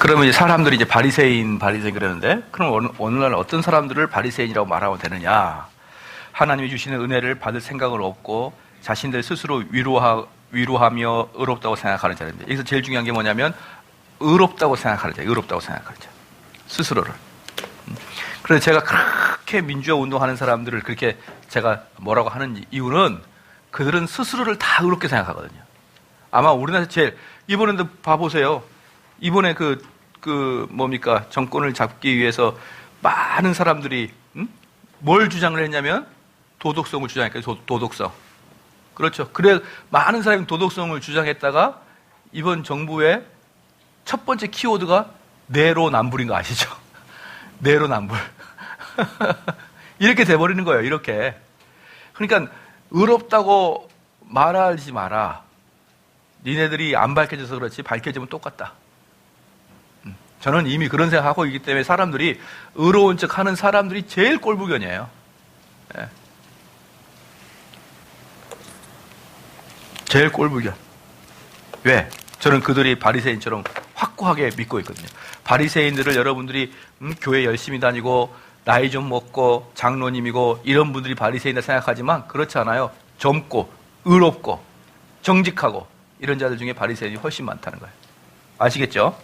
그러면 이제 사람들이 이제 바리새인 그러는데, 그럼 어느 날 어떤 사람들을 바리새인이라고 말하면 되느냐? 하나님이 주시는 은혜를 받을 생각을 없고 자신들 스스로 위로하며 의롭다고 생각하는 자인데, 여기서 제일 중요한 게 뭐냐면 의롭다고 생각하는 자, 의롭다고 생각하는 자, 스스로를. 그래서 제가 그렇게 민주화 운동하는 사람들을 그렇게 제가 뭐라고 하는 이유는 그들은 스스로를 다 의롭게 생각하거든요. 아마 우리나라에서 제일, 이번에도 봐보세요. 이번에 뭡니까? 정권을 잡기 위해서 많은 사람들이, 뭘 주장을 했냐면 도덕성을 주장했거든요. 도덕성. 그렇죠. 그래, 많은 사람이 도덕성을 주장했다가 이번 정부의 첫 번째 키워드가 내로남불인 거 아시죠? 내로남불. 이렇게 돼버리는 거예요, 이렇게. 그러니까, 의롭다고 말하지 마라. 니네들이 안 밝혀져서 그렇지, 밝혀지면 똑같다. 저는 이미 그런 생각하고 있기 때문에 사람들이, 의로운 척 하는 사람들이 제일 꼴불견이에요. 예. 제일 꼴불견. 왜? 저는 그들이 바리새인처럼 확고하게 믿고 있거든요. 바리새인들을 여러분들이 교회 열심히 다니고 나이 좀 먹고 장로님이고 이런 분들이 바리새인이라 생각하지만 그렇지 않아요. 젊고 의롭고 정직하고 이런 자들 중에 바리새인이 훨씬 많다는 거예요. 아시겠죠?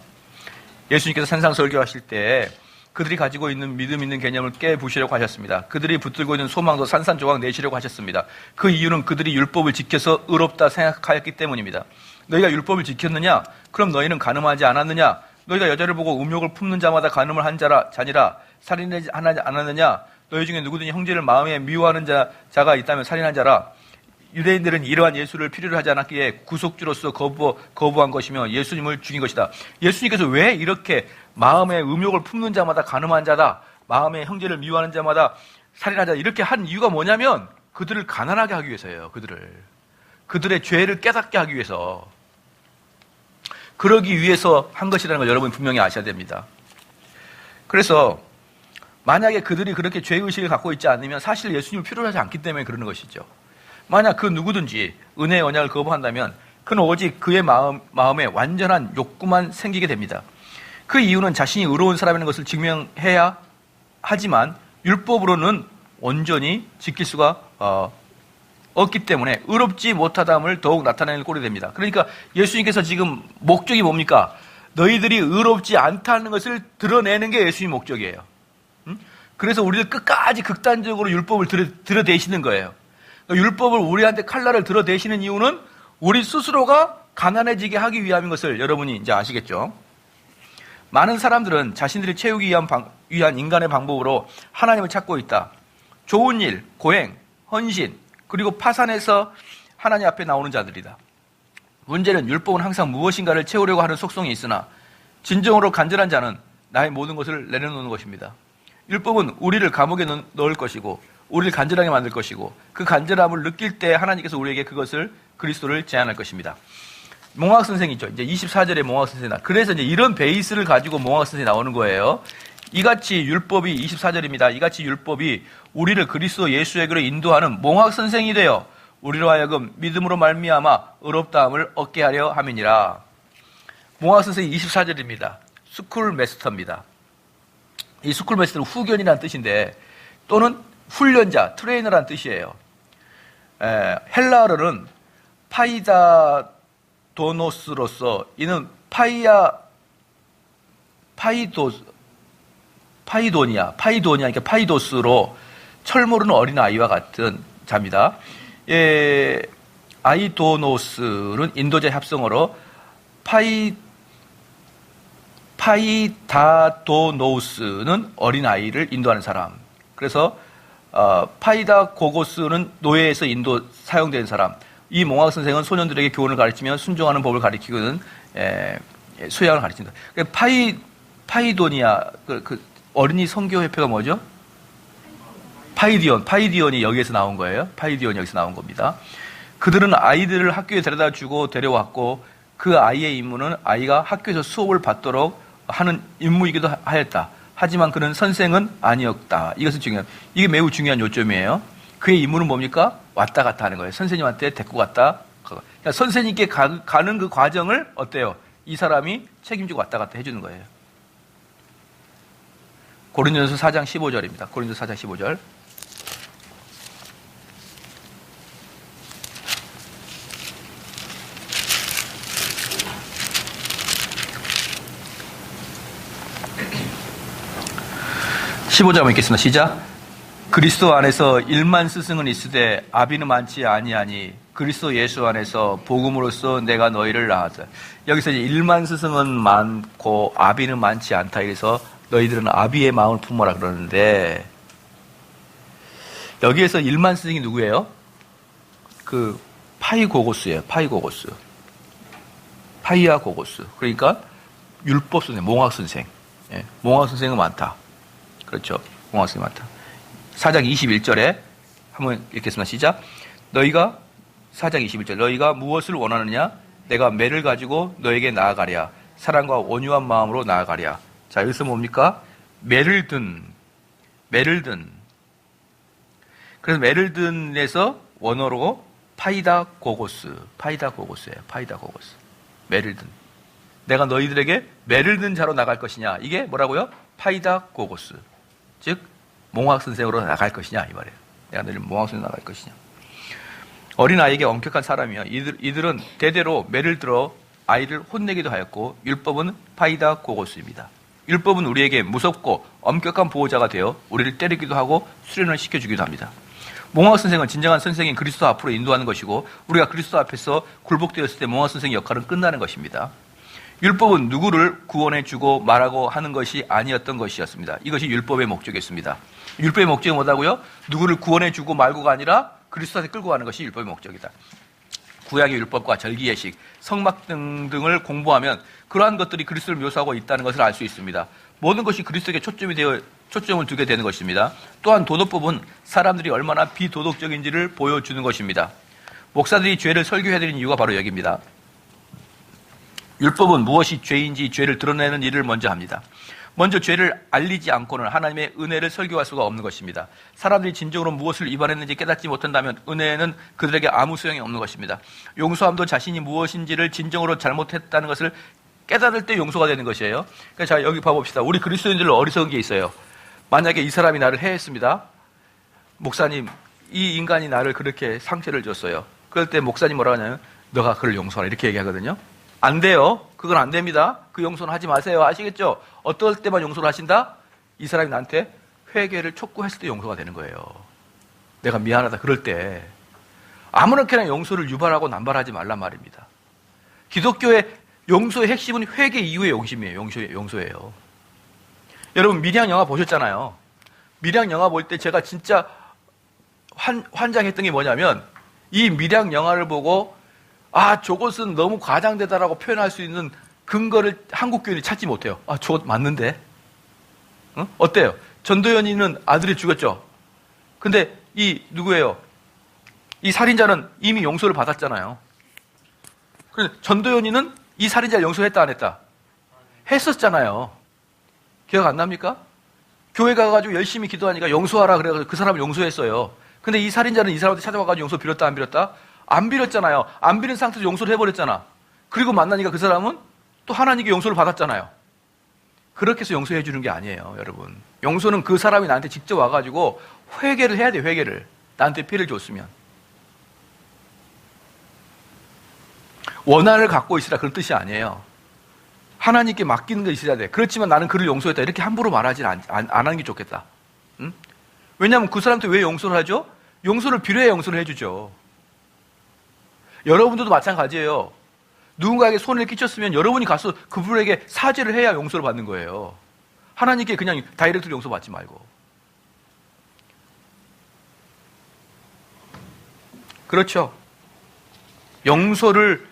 예수님께서 산상 설교하실 때 그들이 가지고 있는 믿음 있는 개념을 깨부시려고 하셨습니다. 그들이 붙들고 있는 소망도 산산조각 내시려고 하셨습니다. 그 이유는 그들이 율법을 지켜서 의롭다 생각하였기 때문입니다. 너희가 율법을 지켰느냐? 그럼 너희는 간음하지 않았느냐? 너희가 여자를 보고 음욕을 품는 자마다 간음을 한 자니라. 살인하지 않았느냐? 너희 중에 누구든지 형제를 마음에 미워하는 자가 있다면 살인한 자라. 유대인들은 이러한 예수를 필요로 하지 않았기에 구속주로서 거부한 것이며 예수님을 죽인 것이다. 예수님께서 왜 이렇게 마음에 음욕을 품는 자마다 간음한 자다, 마음에 형제를 미워하는 자마다 살인하자 이렇게 한 이유가 뭐냐면 그들을 가난하게 하기 위해서예요. 그들의 죄를 깨닫게 하기 위해서. 그러기 위해서 한 것이라는 걸 여러분이 분명히 아셔야 됩니다. 그래서 만약에 그들이 그렇게 죄의식을 갖고 있지 않으면 사실 예수님을 필요로 하지 않기 때문에 그러는 것이죠. 만약 그 누구든지 은혜의 언약을 거부한다면 그는 오직 그의 마음에 완전한 욕구만 생기게 됩니다. 그 이유는 자신이 의로운 사람이라는 것을 증명해야 하지만 율법으로는 온전히 지킬 수가 없기 때문에 의롭지 못하다함을 더욱 나타내는 꼴이 됩니다. 그러니까 예수님께서 지금 목적이 뭡니까? 너희들이 의롭지 않다는 것을 드러내는 게 예수님 목적이에요. 그래서 우리를 끝까지 극단적으로 율법을 들여대시는 거예요. 율법을 우리한테 칼날을 들어대시는 이유는 우리 스스로가 가난해지게 하기 위함인 것을 여러분이 이제 아시겠죠? 많은 사람들은 자신들이 채우기 위한 인간의 방법으로 하나님을 찾고 있다. 좋은 일, 고행, 헌신, 그리고 파산해서 하나님 앞에 나오는 자들이다. 문제는 율법은 항상 무엇인가를 채우려고 하는 속성이 있으나 진정으로 간절한 자는 나의 모든 것을 내려놓는 것입니다. 율법은 우리를 감옥에 넣을 것이고 우리를 간절하게 만들 것이고 그 간절함을 느낄 때 하나님께서 우리에게 그리스도를 제안할 것입니다. 몽학 선생이 있죠. 이제 24절에 몽학 선생이 그래서 이제 이런 베이스를 가지고 몽학 선생이 나오는 거예요. 이같이 율법이 24절입니다. 이같이 율법이 우리를 그리스도 예수에게로 인도하는 몽학 선생이 되어 우리로 하여금 믿음으로 말미암아 의롭다함을 얻게 하려 함이니라. 몽학 선생이 24절입니다. 스쿨 메스터입니다. 이 스쿨 메스터는 후견이라는 뜻인데 또는 훈련자, 트레이너라는 뜻이에요. 헬라어로는 파이다도노스로서 이는 파이도니아, 그러니까 파이도스로 철 모르는 어린아이와 같은 자입니다. 아이도노스는 인도자 합성어로 파이다도노스는 어린아이를 인도하는 사람. 그래서 파이다고고스는 노예에서 사용된 사람. 이 몽학 선생은 소년들에게 교훈을 가르치며 순종하는 법을 가르치고는 수양을 가르친다. 파이도니아 그 어린이 선교협회가 뭐죠? 파이디언이 여기에서 나온 거예요. 파이디언이 여기서 나온 겁니다. 그들은 아이들을 학교에 데려다 주고 데려왔고 그 아이의 임무는 아이가 학교에서 수업을 받도록 하는 임무이기도 하였다. 하지만 그는 선생은 아니었다. 이게 매우 중요한 요점이에요. 그의 임무는 뭡니까? 왔다 갔다 하는 거예요. 선생님한테 데리고 갔다. 그러니까 선생님께 가는 그 과정을 어때요? 이 사람이 책임지고 왔다 갔다 해주는 거예요. 고린도전서 4장 15절입니다. 고린도전서 4장 15절. 한번 읽겠습니다. 시작. 그리스도 안에서 1만 스승은 있으되 아비는 많지 아니하니 그리스도 예수 안에서 복음으로써 내가 너희를 낳았다. 여기서 이제 1만 스승은 많고 아비는 많지 않다. 이래서 너희들은 아비의 마음을 품어라 그러는데, 여기에서 1만 스승이 누구예요? 그 파이고고스예요. 파이고고스. 파이아 고고스. 그러니까 율법 선생, 몽학 선생. 예, 몽학 선생은 많다. 그렇죠. 몽학 선생이 많다. 4장 21절에 한번 읽겠습니다. 시작. 너희가 4장 21절 너희가 무엇을 원하느냐? 내가 매를 가지고 너에게 나아가랴. 사랑과 온유한 마음으로 나아가랴. 자, 여기서 뭡니까? 매를 든. 그래서 매를 든에서 원어로 파이다 고고스예요. 파이다 고고스. 매를 든. 내가 너희들에게 매를 든 자로 나갈 것이냐? 이게 뭐라고요? 파이다 고고스. 즉 몽학 선생으로 나갈 것이냐 이 말이에요. 내가 너희를 몽학 선생으로 나갈 것이냐. 어린아이에게 엄격한 사람이요. 이들은 대대로 매를 들어 아이를 혼내기도 하였고, 율법은 파이다 고고스입니다. 율법은 우리에게 무섭고 엄격한 보호자가 되어 우리를 때리기도 하고 수련을 시켜주기도 합니다. 몽학 선생은 진정한 선생인 그리스도 앞으로 인도하는 것이고, 우리가 그리스도 앞에서 굴복되었을 때 몽학 선생의 역할은 끝나는 것입니다. 율법은 누구를 구원해주고 말하고 하는 것이 아니었던 것이었습니다. 이것이 율법의 목적이었습니다. 율법의 목적이 뭐다고요? 누구를 구원해주고 말고가 아니라 그리스도한테 끌고 가는 것이 율법의 목적이다. 구약의 율법과 절기예식, 성막 등등을 공부하면 그러한 것들이 그리스도를 묘사하고 있다는 것을 알 수 있습니다. 모든 것이 그리스도에게 초점을 두게 되는 것입니다. 또한 도덕법은 사람들이 얼마나 비도덕적인지를 보여주는 것입니다. 목사들이 죄를 설교해드린 이유가 바로 여기입니다. 율법은 무엇이 죄인지 죄를 드러내는 일을 먼저 합니다. 먼저 죄를 알리지 않고는 하나님의 은혜를 설교할 수가 없는 것입니다. 사람들이 진정으로 무엇을 위반했는지 깨닫지 못한다면 은혜는 그들에게 아무 소용이 없는 것입니다. 용서함도 자신이 무엇인지를 진정으로 잘못했다는 것을 깨달을 때 용서가 되는 것이에요. 그러니까 자, 여기 봐봅시다. 우리 그리스도인들 어리석은 게 있어요. 만약에 이 사람이 나를 해했습니다. 목사님, 이 인간이 나를 그렇게 상처를 줬어요. 그럴 때 목사님 뭐라 하냐면 너가 그를 용서하라 이렇게 얘기하거든요. 안 돼요. 그건 안 됩니다. 그 용서는 하지 마세요. 아시겠죠? 어떨 때만 용서를 하신다? 이 사람이 나한테 회개를 촉구했을 때 용서가 되는 거예요. 내가 미안하다 그럴 때 아무렇게나 용서를 유발하고 남발하지 말란 말입니다. 기독교의 용서의 핵심은 회개 이후의 용서예요. 여러분 밀양 영화 보셨잖아요. 밀양 영화 볼 때 제가 진짜 환장했던 게 뭐냐면, 이 밀양 영화를 보고 저것은 너무 과장되다라고 표현할 수 있는 근거를 한국 교인이 찾지 못해요. 저것 맞는데? 응? 어때요? 전도연이는 아들이 죽었죠? 근데 누구예요? 이 살인자는 이미 용서를 받았잖아요. 그런데 전도연이는 이 살인자를 용서했다 안 했다? 했었잖아요. 기억 안 납니까? 교회 가가지고 열심히 기도하니까 용서하라 그래가지고 그 사람을 용서했어요. 근데 이 살인자는 이 사람한테 찾아와가지고 용서 빌었다 안 빌었다? 안 빌었잖아요. 안 빌은 상태에서 용서를 해버렸잖아. 그리고 만나니까 그 사람은 또 하나님께 용서를 받았잖아요. 그렇게 해서 용서해 주는 게 아니에요, 여러분. 용서는 그 사람이 나한테 직접 와가지고 회개를 해야 돼요, 회개를. 나한테 피해를 줬으면. 원한을 갖고 있으라 그런 뜻이 아니에요. 하나님께 맡기는 게 있어야 돼. 그렇지만 나는 그를 용서했다. 이렇게 함부로 말하지 안 하는 게 좋겠다. 응? 왜냐하면 그 사람한테 왜 용서를 하죠? 용서를 빌어야 용서를 해주죠. 여러분들도 마찬가지예요. 누군가에게 손해를 끼쳤으면 여러분이 가서 그분에게 사죄를 해야 용서를 받는 거예요. 하나님께 그냥 다이렉트로 용서받지 말고. 그렇죠. 용서를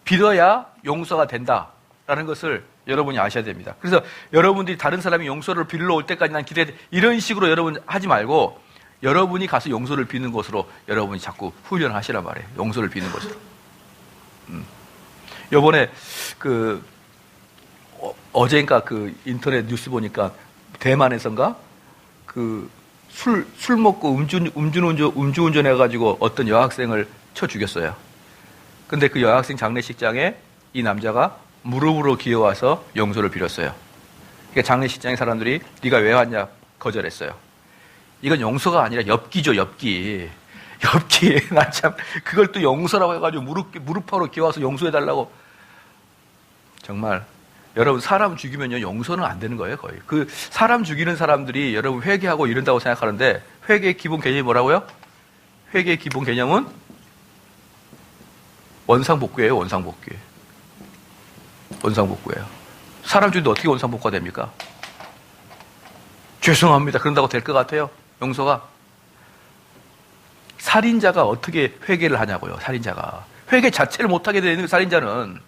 빌어야 용서가 된다라는 것을 여러분이 아셔야 됩니다. 그래서 여러분들이 다른 사람이 용서를 빌러 올 때까지 난 기대해. 이런 식으로 여러분 하지 말고 여러분이 가서 용서를 비는 것으로 여러분이 자꾸 훈련하시란 말이에요. 용서를 비는 것으로. 요번에 어제인가 인터넷 뉴스 보니까 대만에선가 술 먹고 음주운전 해가지고 어떤 여학생을 쳐 죽였어요. 근데 그 여학생 장례식장에 이 남자가 무릎으로 기어와서 용서를 빌었어요. 그러니까 장례식장의 사람들이 네가 왜 왔냐 거절했어요. 이건 용서가 아니라 엽기죠, 엽기. 엽기. 나 참 그걸 또 용서라고 해가지고 무릎하러 기어와서 용서해달라고. 정말 여러분 사람 죽이면요 용서는 안 되는 거예요 거의. 그 사람 죽이는 사람들이 여러분 회개하고 이런다고 생각하는데 회개의 기본 개념이 뭐라고요? 회개의 기본 개념은 원상복구예요. 원상복구. 원상복구예요. 사람 죽이는데 어떻게 원상복구가 됩니까? 죄송합니다. 그런다고 될 것 같아요? 용서가? 살인자가 어떻게 회개를 하냐고요. 살인자가. 회개 자체를 못하게 되는 살인자는.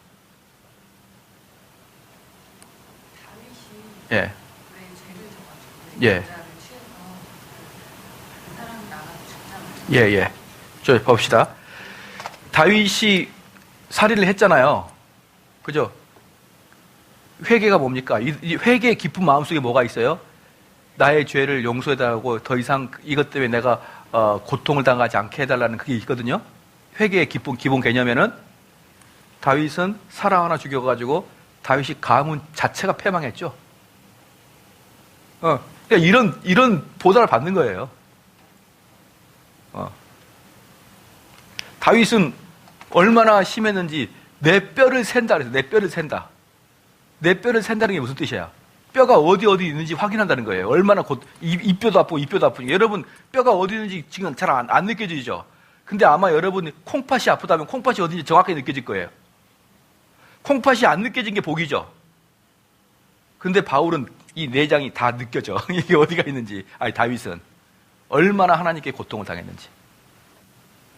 예. 예. 예, 예. 저 봅시다. 다윗이 살인을 했잖아요. 그죠? 회개가 뭡니까? 이 회개의 깊은 마음속에 뭐가 있어요? 나의 죄를 용서해달라고 더 이상 이것 때문에 내가 고통을 당하지 않게 해달라는 그게 있거든요. 회개의 기본 개념에는 다윗은 사람 하나 죽여가지고 다윗이 가문 자체가 패망했죠. 그러니까 이런 보답을 받는 거예요. 다윗은 얼마나 심했는지 내 뼈를 샌다 그래서 내 뼈를 샌다. 내 뼈를 샌다는 게 무슨 뜻이야? 뼈가 어디 있는지 확인한다는 거예요. 얼마나 이 뼈도 아프고 이 뼈도 아프니까. 여러분 뼈가 어디 있는지 지금 잘 안 느껴지죠? 근데 아마 여러분이 콩팥이 아프다면 콩팥이 어딘지 정확하게 느껴질 거예요. 콩팥이 안 느껴진 게 복이죠. 근데 바울은 이 내장이 다 느껴져. 이게 어디가 있는지. 아니 다윗은 얼마나 하나님께 고통을 당했는지.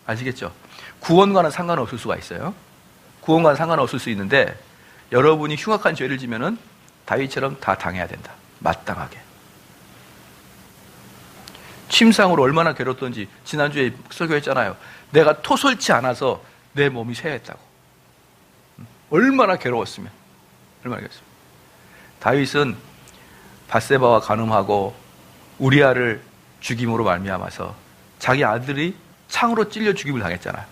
아시겠죠? 구원과는 상관없을 수가 있어요. 구원과는 상관없을 수 있는데 여러분이 흉악한 죄를 지면은 다윗처럼 다 당해야 된다. 마땅하게. 침상으로 얼마나 괴롭던지 지난주에 설교했잖아요. 내가 토설치 않아서 내 몸이 쇠했다고. 얼마나 괴로웠으면. 얼마나 괴로웠으면. 다윗은 밧세바와 간음하고 우리아를 죽임으로 말미암아서 자기 아들이 창으로 찔려 죽임을 당했잖아요.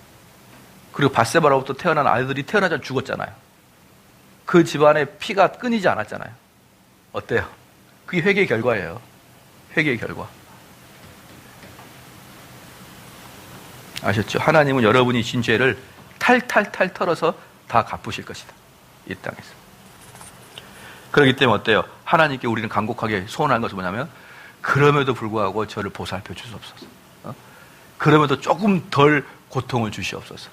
그리고 밧세바로부터 태어난 아들이 태어나자 죽었잖아요. 그 집안의 피가 끊이지 않았잖아요. 어때요? 그게 회개의 결과예요. 회개의 결과. 아셨죠? 하나님은 여러분이 진 죄를 탈탈탈 털어서 다 갚으실 것이다. 이 땅에서. 그렇기 때문에 어때요? 하나님께 우리는 간곡하게 소원한 것은 뭐냐면 그럼에도 불구하고 저를 보살펴 주시옵소서. 그럼에도 조금 덜 고통을 주시옵소서.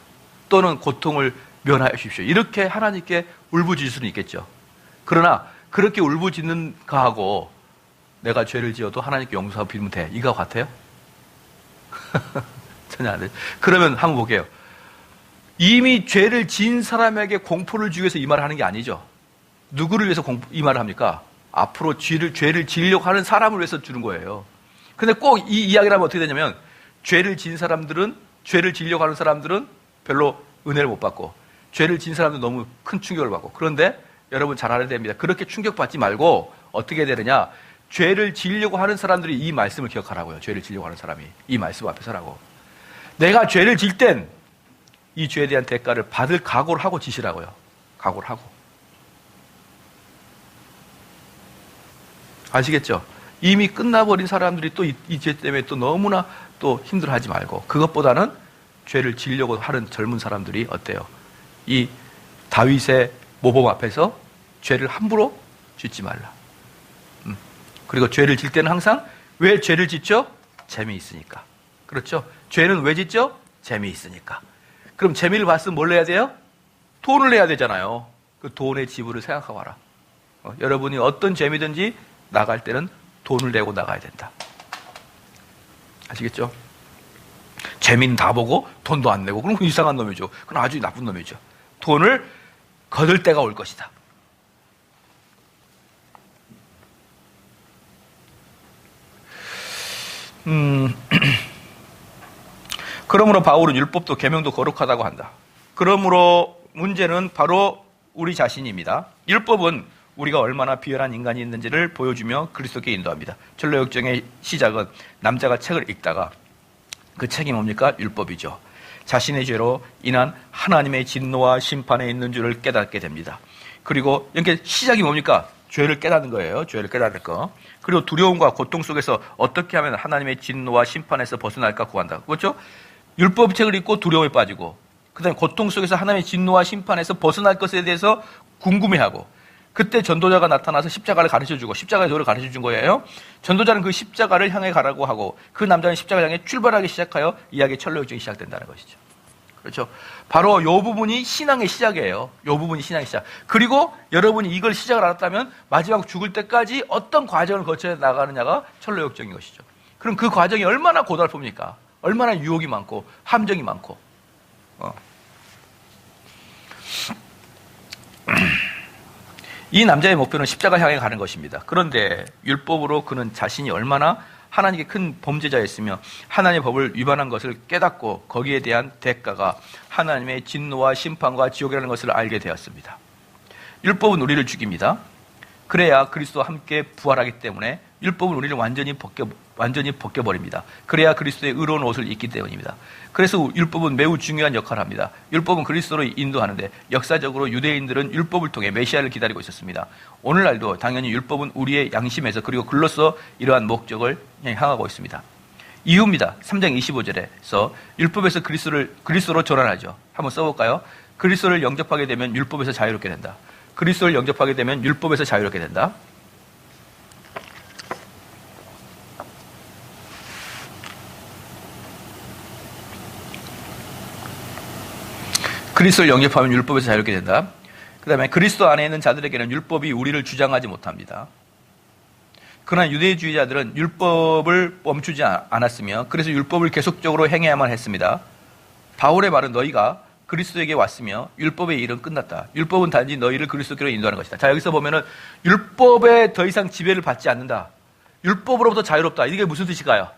또는 고통을 면하여 주십시오. 이렇게 하나님께 울부짖을 수는 있겠죠. 그러나 그렇게 울부짖는 거하고 내가 죄를 지어도 하나님께 용서하고 빌면 돼. 이거 같아요? 전혀 안 돼요. 그러면 한번 볼게요. 이미 죄를 지은 사람에게 공포를 주기 위해서 이 말을 하는 게 아니죠. 누구를 위해서 이 말을 합니까? 앞으로 죄를 지으려고 하는 사람을 위해서 주는 거예요. 근데 꼭 이 이야기를 하면 어떻게 되냐면 죄를 지으려고 하는 사람들은 별로 은혜를 못 받고 죄를 지은 사람들은 너무 큰 충격을 받고. 그런데 여러분 잘 알아야 됩니다. 그렇게 충격받지 말고 어떻게 되느냐. 죄를 지으려고 하는 사람들이 이 말씀을 기억하라고요. 죄를 지으려고 하는 사람이 이 말씀 앞에 서라고. 내가 죄를 지을 땐 이 죄에 대한 대가를 받을 각오를 하고 지시라고요. 각오를 하고. 아시겠죠? 이미 끝나버린 사람들이 또 이 죄 때문에 또 너무나 또 힘들어하지 말고 그것보다는 죄를 지으려고 하는 젊은 사람들이 어때요? 이 다윗의 모범 앞에서 죄를 함부로 짓지 말라. 그리고 죄를 질 때는 항상 왜 죄를 짓죠? 재미있으니까. 그렇죠? 죄는 왜 짓죠? 재미있으니까. 그럼 재미를 봤으면 뭘 내야 돼요? 돈을 내야 되잖아요. 그 돈의 지불을 생각하고 와라. 여러분이 어떤 재미든지 나갈 때는 돈을 내고 나가야 된다. 아시겠죠? 재미는 다 보고 돈도 안 내고 그럼 이상한 놈이죠. 그건 아주 나쁜 놈이죠. 돈을 거둘 때가 올 것이다. 그러므로 바울은 율법도 계명도 거룩하다고 한다. 그러므로 문제는 바로 우리 자신입니다. 율법은 우리가 얼마나 비열한 인간이 있는지를 보여주며 그리스도께 인도합니다. 전로역정의 시작은 남자가 책을 읽다가 그 책이 뭡니까? 율법이죠. 자신의 죄로 인한 하나님의 진노와 심판에 있는 줄을 깨닫게 됩니다. 그리고 이렇게 시작이 뭡니까? 죄를 깨닫는 거예요. 죄를 깨닫는 거. 그리고 두려움과 고통 속에서 어떻게 하면 하나님의 진노와 심판에서 벗어날까 구한다. 그렇죠? 율법책을 읽고 두려움에 빠지고, 그 다음에 고통 속에서 하나님의 진노와 심판에서 벗어날 것에 대해서 궁금해하고, 그때 전도자가 나타나서 십자가를 가르쳐주고, 십자가의 도를 가르쳐준 거예요. 전도자는 그 십자가를 향해 가라고 하고, 그 남자는 십자가를 향해 출발하기 시작하여 이야기의 철로역정이 시작된다는 것이죠. 그렇죠? 바로 이 부분이 신앙의 시작이에요. 이 부분이 신앙의 시작. 그리고 여러분이 이걸 시작을 알았다면 마지막 죽을 때까지 어떤 과정을 거쳐 나가느냐가 철로역정인 것이죠. 그럼 그 과정이 얼마나 고달픕니까? 얼마나 유혹이 많고 함정이 많고. 이 남자의 목표는 십자가 향해 가는 것입니다. 그런데 율법으로 그는 자신이 얼마나 하나님께 큰 범죄자였으며 하나님의 법을 위반한 것을 깨닫고 거기에 대한 대가가 하나님의 진노와 심판과 지옥이라는 것을 알게 되었습니다. 율법은 우리를 죽입니다. 그래야 그리스도와 함께 부활하기 때문에 율법은 우리를 완전히 벗겨버립니다. 그래야 그리스도의 의로운 옷을 입기 때문입니다. 그래서 율법은 매우 중요한 역할을 합니다. 율법은 그리스도로 인도하는데 역사적으로 유대인들은 율법을 통해 메시아를 기다리고 있었습니다. 오늘날도 당연히 율법은 우리의 양심에서 그리고 글로써 이러한 목적을 향하고 있습니다. 이유입니다. 3장 25절에서 율법에서 그리스도로 전환하죠. 한번 써볼까요? 그리스도를 영접하게 되면 율법에서 자유롭게 된다. 그리스도를 영접하게 되면 율법에서 자유롭게 된다. 그리스도를 영접하면 율법에서 자유롭게 된다. 그 다음에 그리스도 안에 있는 자들에게는 율법이 우리를 주장하지 못합니다. 그러나 유대주의자들은 율법을 멈추지 않았으며 그래서 율법을 계속적으로 행해야만 했습니다. 바울의 말은 너희가 그리스도에게 왔으며 율법의 일은 끝났다. 율법은 단지 너희를 그리스도께로 인도하는 것이다. 자, 여기서 보면은 율법에 더 이상 지배를 받지 않는다. 율법으로부터 자유롭다. 이게 무슨 뜻일까요?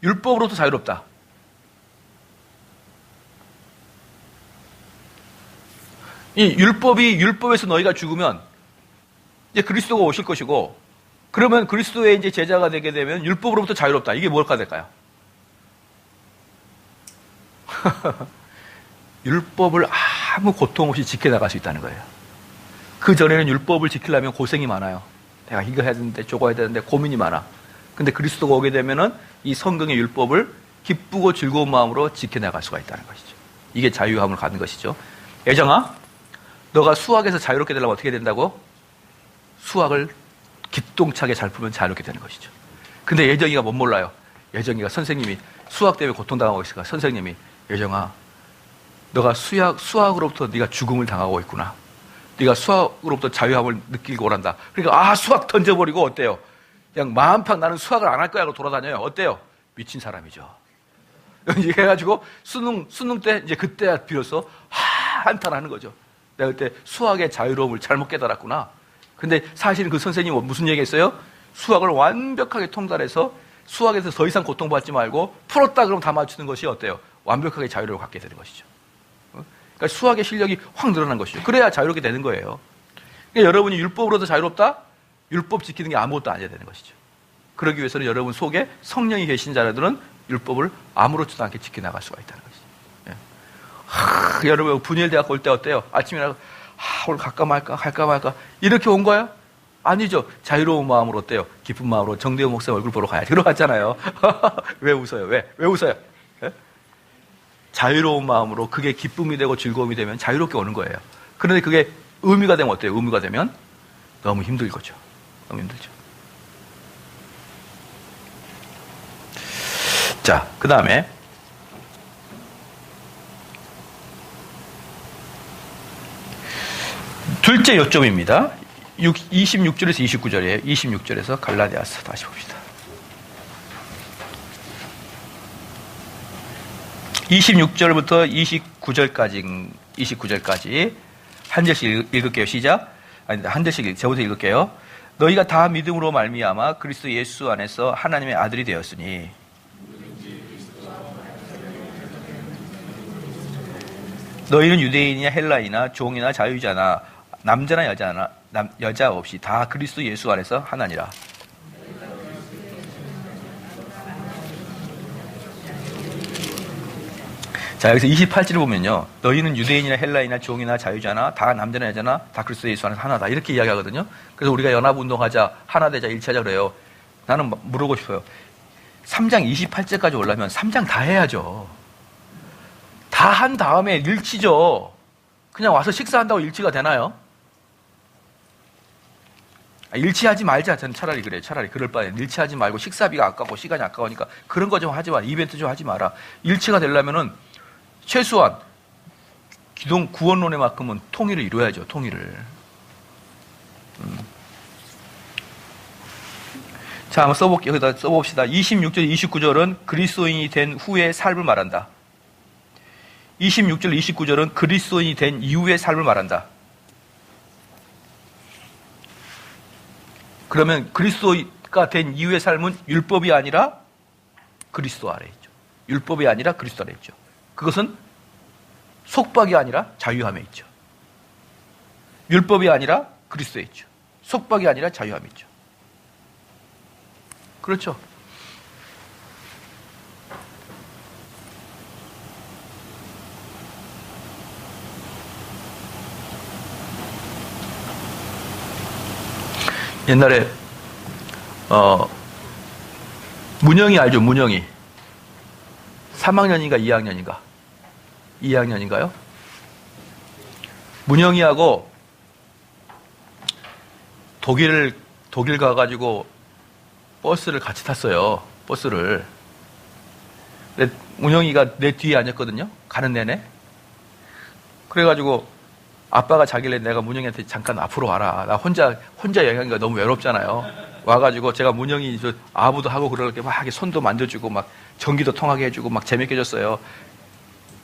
율법으로부터 자유롭다. 이 율법에서 너희가 죽으면 이제 그리스도가 오실 것이고, 그러면 그리스도의 이제 제자가 되게 되면 율법으로부터 자유롭다. 이게 뭘까 될까요? 율법을 아무 고통 없이 지켜나갈 수 있다는 거예요. 그 전에는 율법을 지키려면 고생이 많아요. 내가 이거 해야 되는데 저거 해야 되는데 고민이 많아. 근데 그리스도가 오게 되면은 이 성경의 율법을 기쁘고 즐거운 마음으로 지켜나갈 수가 있다는 것이죠. 이게 자유함을 갖는 것이죠. 예정아, 너가 수학에서 자유롭게 되려면 어떻게 된다고? 수학을 기똥차게 잘 풀면 자유롭게 되는 것이죠. 근데 예정이가 못 몰라요. 예정이가 선생님이 수학 때문에 고통당하고 있으니까 선생님이 예정아, 너가 수학으로부터 네가 죽음을 당하고 있구나. 네가 수학으로부터 자유함을 느끼고 오란다. 그러니까 수학 던져버리고 어때요? 그냥 마음팍 나는 수학을 안 할 거야 하고 돌아다녀요. 어때요? 미친 사람이죠. 이렇게 해가지고 수능 때 이제 그때야 비로소 한탄하는 거죠. 내가 그때 수학의 자유로움을 잘못 깨달았구나. 근데 사실은 그 선생님은 무슨 얘기했어요? 수학을 완벽하게 통달해서 수학에서 더 이상 고통받지 말고 풀었다 그러면 다 맞추는 것이 어때요? 완벽하게 자유를 갖게 되는 것이죠. 그러니까 수학의 실력이 확 늘어난 것이죠. 그래야 자유롭게 되는 거예요. 그러니까 여러분이 율법으로도 자유롭다? 율법 지키는 게 아무것도 아니어야 되는 것이죠. 그러기 위해서는 여러분 속에 성령이 계신 자들은 율법을 아무렇지도 않게 지켜나갈 수가 있다는 것이죠. 여러분 분일대학 올 때 어때요? 아침이라고 오늘 갈까 말까 이렇게 온 거예요? 아니죠. 자유로운 마음으로 어때요? 기쁜 마음으로 정대호 목사 얼굴 보러 가야지. 그러갔잖아요. 왜 웃어요? 왜 웃어요? 예? 자유로운 마음으로 그게 기쁨이 되고 즐거움이 되면 자유롭게 오는 거예요. 그런데 그게 의미가 되면 어때요? 의미가 되면 너무 힘들 거죠. 너무 힘들죠. 자, 그 다음에 둘째 요점입니다. 26절에서 29절이에요. 26절에서 갈라디아서 다시 봅시다. 26절부터 29절까지 한 절씩 읽을게요. 시작. 한 절씩 저부터 읽을게요. 너희가 다 믿음으로 말미암아 그리스도 예수 안에서 하나님의 아들이 되었으니 너희는 유대인이나 헬라이나 종이나 자유자나 남자나 여자 없이 다 그리스도 예수 안에서 하나니라. 자, 여기서 28절을 보면요. 너희는 유대인이나 헬라인이나 종이나 자유자나 다 남자나 여자나 다 그리스도 예수 안에서 하나다. 이렇게 이야기하거든요. 그래서 우리가 연합운동하자, 하나 되자, 일치하자 그래요. 나는 물어보고 싶어요. 3장 28절까지 올라면 3장 다 해야죠. 다 한 다음에 일치죠. 그냥 와서 식사한다고 일치가 되나요? 일치하지 말자. 저는 차라리 그래요. 차라리 그럴 바에 일치하지 말고 식사비가 아깝고 시간이 아까우니까 그런 거 좀 하지 마. 이벤트 좀 하지 마라. 일치가 되려면은 최소한 기동 구원론에만큼은 통일을 이루어야죠. 통일을. 자, 한번 써볼게요. 여기다 써봅시다. 26절, 29절은 그리스도인이 된 후의 삶을 말한다. 26절, 29절은 그리스도인이 된 이후의 삶을 말한다. 그러면 그리스도가 된 이후의 삶은 율법이 아니라 그리스도 아래에 있죠. 율법이 아니라 그리스도 아래에 있죠. 그것은 속박이 아니라 자유함에 있죠. 율법이 아니라 그리스도에 있죠. 속박이 아니라 자유함에 있죠. 그렇죠. 옛날에 문영이 알죠? 문영이 3학년인가 2학년인가 2학년인가요? 문영이하고 독일 가가지고 버스를 같이 탔어요. 버스를. 근데 문영이가 내 뒤에 앉았거든요. 가는 내내. 그래가지고 아빠가 자길래 내가 문영이한테 잠깐 앞으로 와라. 나 혼자 여행하기가 너무 외롭잖아요. 와가지고 제가 문영이 아부도 하고 그렇게 막 손도 만져주고 막 전기도 통하게 해주고 막 재밌게 해줬어요.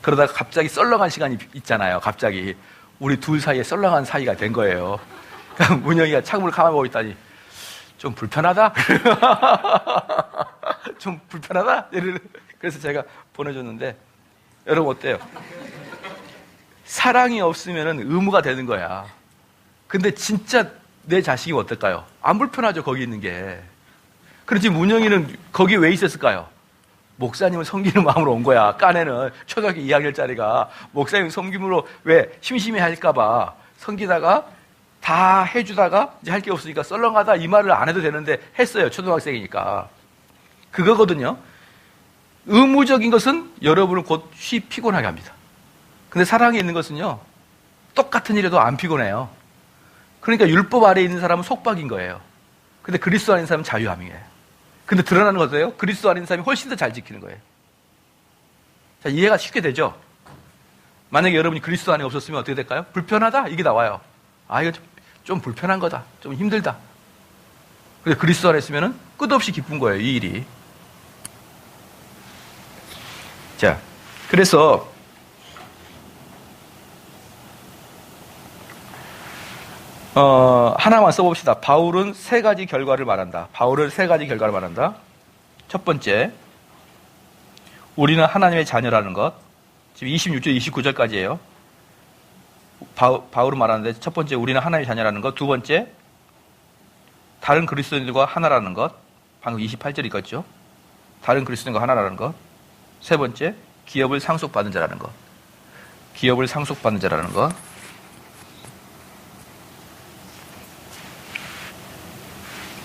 그러다가 갑자기 썰렁한 시간이 있잖아요. 갑자기 우리 둘 사이에 썰렁한 사이가 된 거예요. 그러니까 문영이가 창문을 가만히 보고 있다니 좀 불편하다? 좀 불편하다? 그래서 제가 보내줬는데 여러분 어때요? 사랑이 없으면 의무가 되는 거야. 근데 진짜 내 자식이 어떨까요? 안 불편하죠, 거기 있는 게. 그렇지, 문영이는 거기 왜 있었을까요? 목사님을 섬기는 마음으로 온 거야. 까내는 초등학교 2학년짜리가 목사님 섬김으로 왜 심심해 할까봐 섬기다가 다 해주다가 이제 할 게 없으니까 썰렁하다 이 말을 안 해도 되는데 했어요. 초등학생이니까. 그거거든요. 의무적인 것은 여러분을 곧 피곤하게 합니다. 근데 사랑에 있는 것은요, 똑같은 일에도 안 피곤해요. 그러니까 율법 아래에 있는 사람은 속박인 거예요. 근데 그리스도 안에 있는 사람은 자유함이에요. 근데 드러나는 것은 그리스도 안에 있는 사람이 훨씬 더 잘 지키는 거예요. 자, 이해가 쉽게 되죠? 만약에 여러분이 그리스도 안에 없었으면 어떻게 될까요? 불편하다? 이게 나와요. 아, 이거 좀 불편한 거다. 좀 힘들다. 근데 그리스도 안에 있으면 끝없이 기쁜 거예요, 이 일이. 자, 그래서 하나만 써봅시다. 바울은 세 가지 결과를 말한다. 바울은 세 가지 결과를 말한다. 첫 번째, 우리는 하나님의 자녀라는 것. 지금 26절, 29절까지예요. 바울은 말하는데 첫 번째, 우리는 하나님의 자녀라는 것. 두 번째, 다른 그리스도인들과 하나라는 것. 방금 28절 읽었죠. 다른 그리스도인과 하나라는 것. 세 번째, 기업을 상속받은 자라는 것. 기업을 상속받는 자라는 것.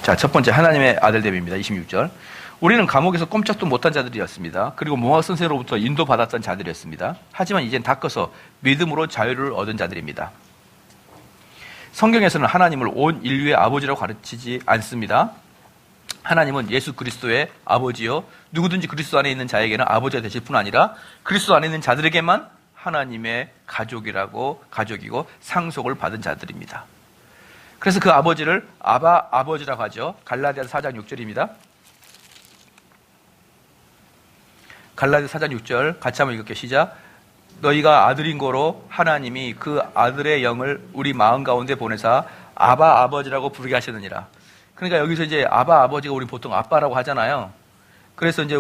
자, 첫 번째 하나님의 아들됨입니다. 26절. 우리는 감옥에서 꼼짝도 못한 자들이었습니다. 그리고 모학 선생으로부터 인도받았던 자들이었습니다. 하지만 이젠 다 커서 믿음으로 자유를 얻은 자들입니다. 성경에서는 하나님을 온 인류의 아버지라고 가르치지 않습니다. 하나님은 예수 그리스도의 아버지요, 누구든지 그리스도 안에 있는 자에게는 아버지가 되실 뿐 아니라 그리스도 안에 있는 자들에게만 하나님의 가족이고 상속을 받은 자들입니다. 그래서 그 아버지를 아버지라고 하죠. 갈라디아서 4장 6절입니다. 갈라디아서 4장 6절 같이 한번 읽을게요. 시작. 너희가 아들인 거로 하나님이 그 아들의 영을 우리 마음 가운데 보내사 아버지라고 부르게 하셨느니라. 그러니까 여기서 이제 아버지가 우리 보통 아빠라고 하잖아요. 그래서 이제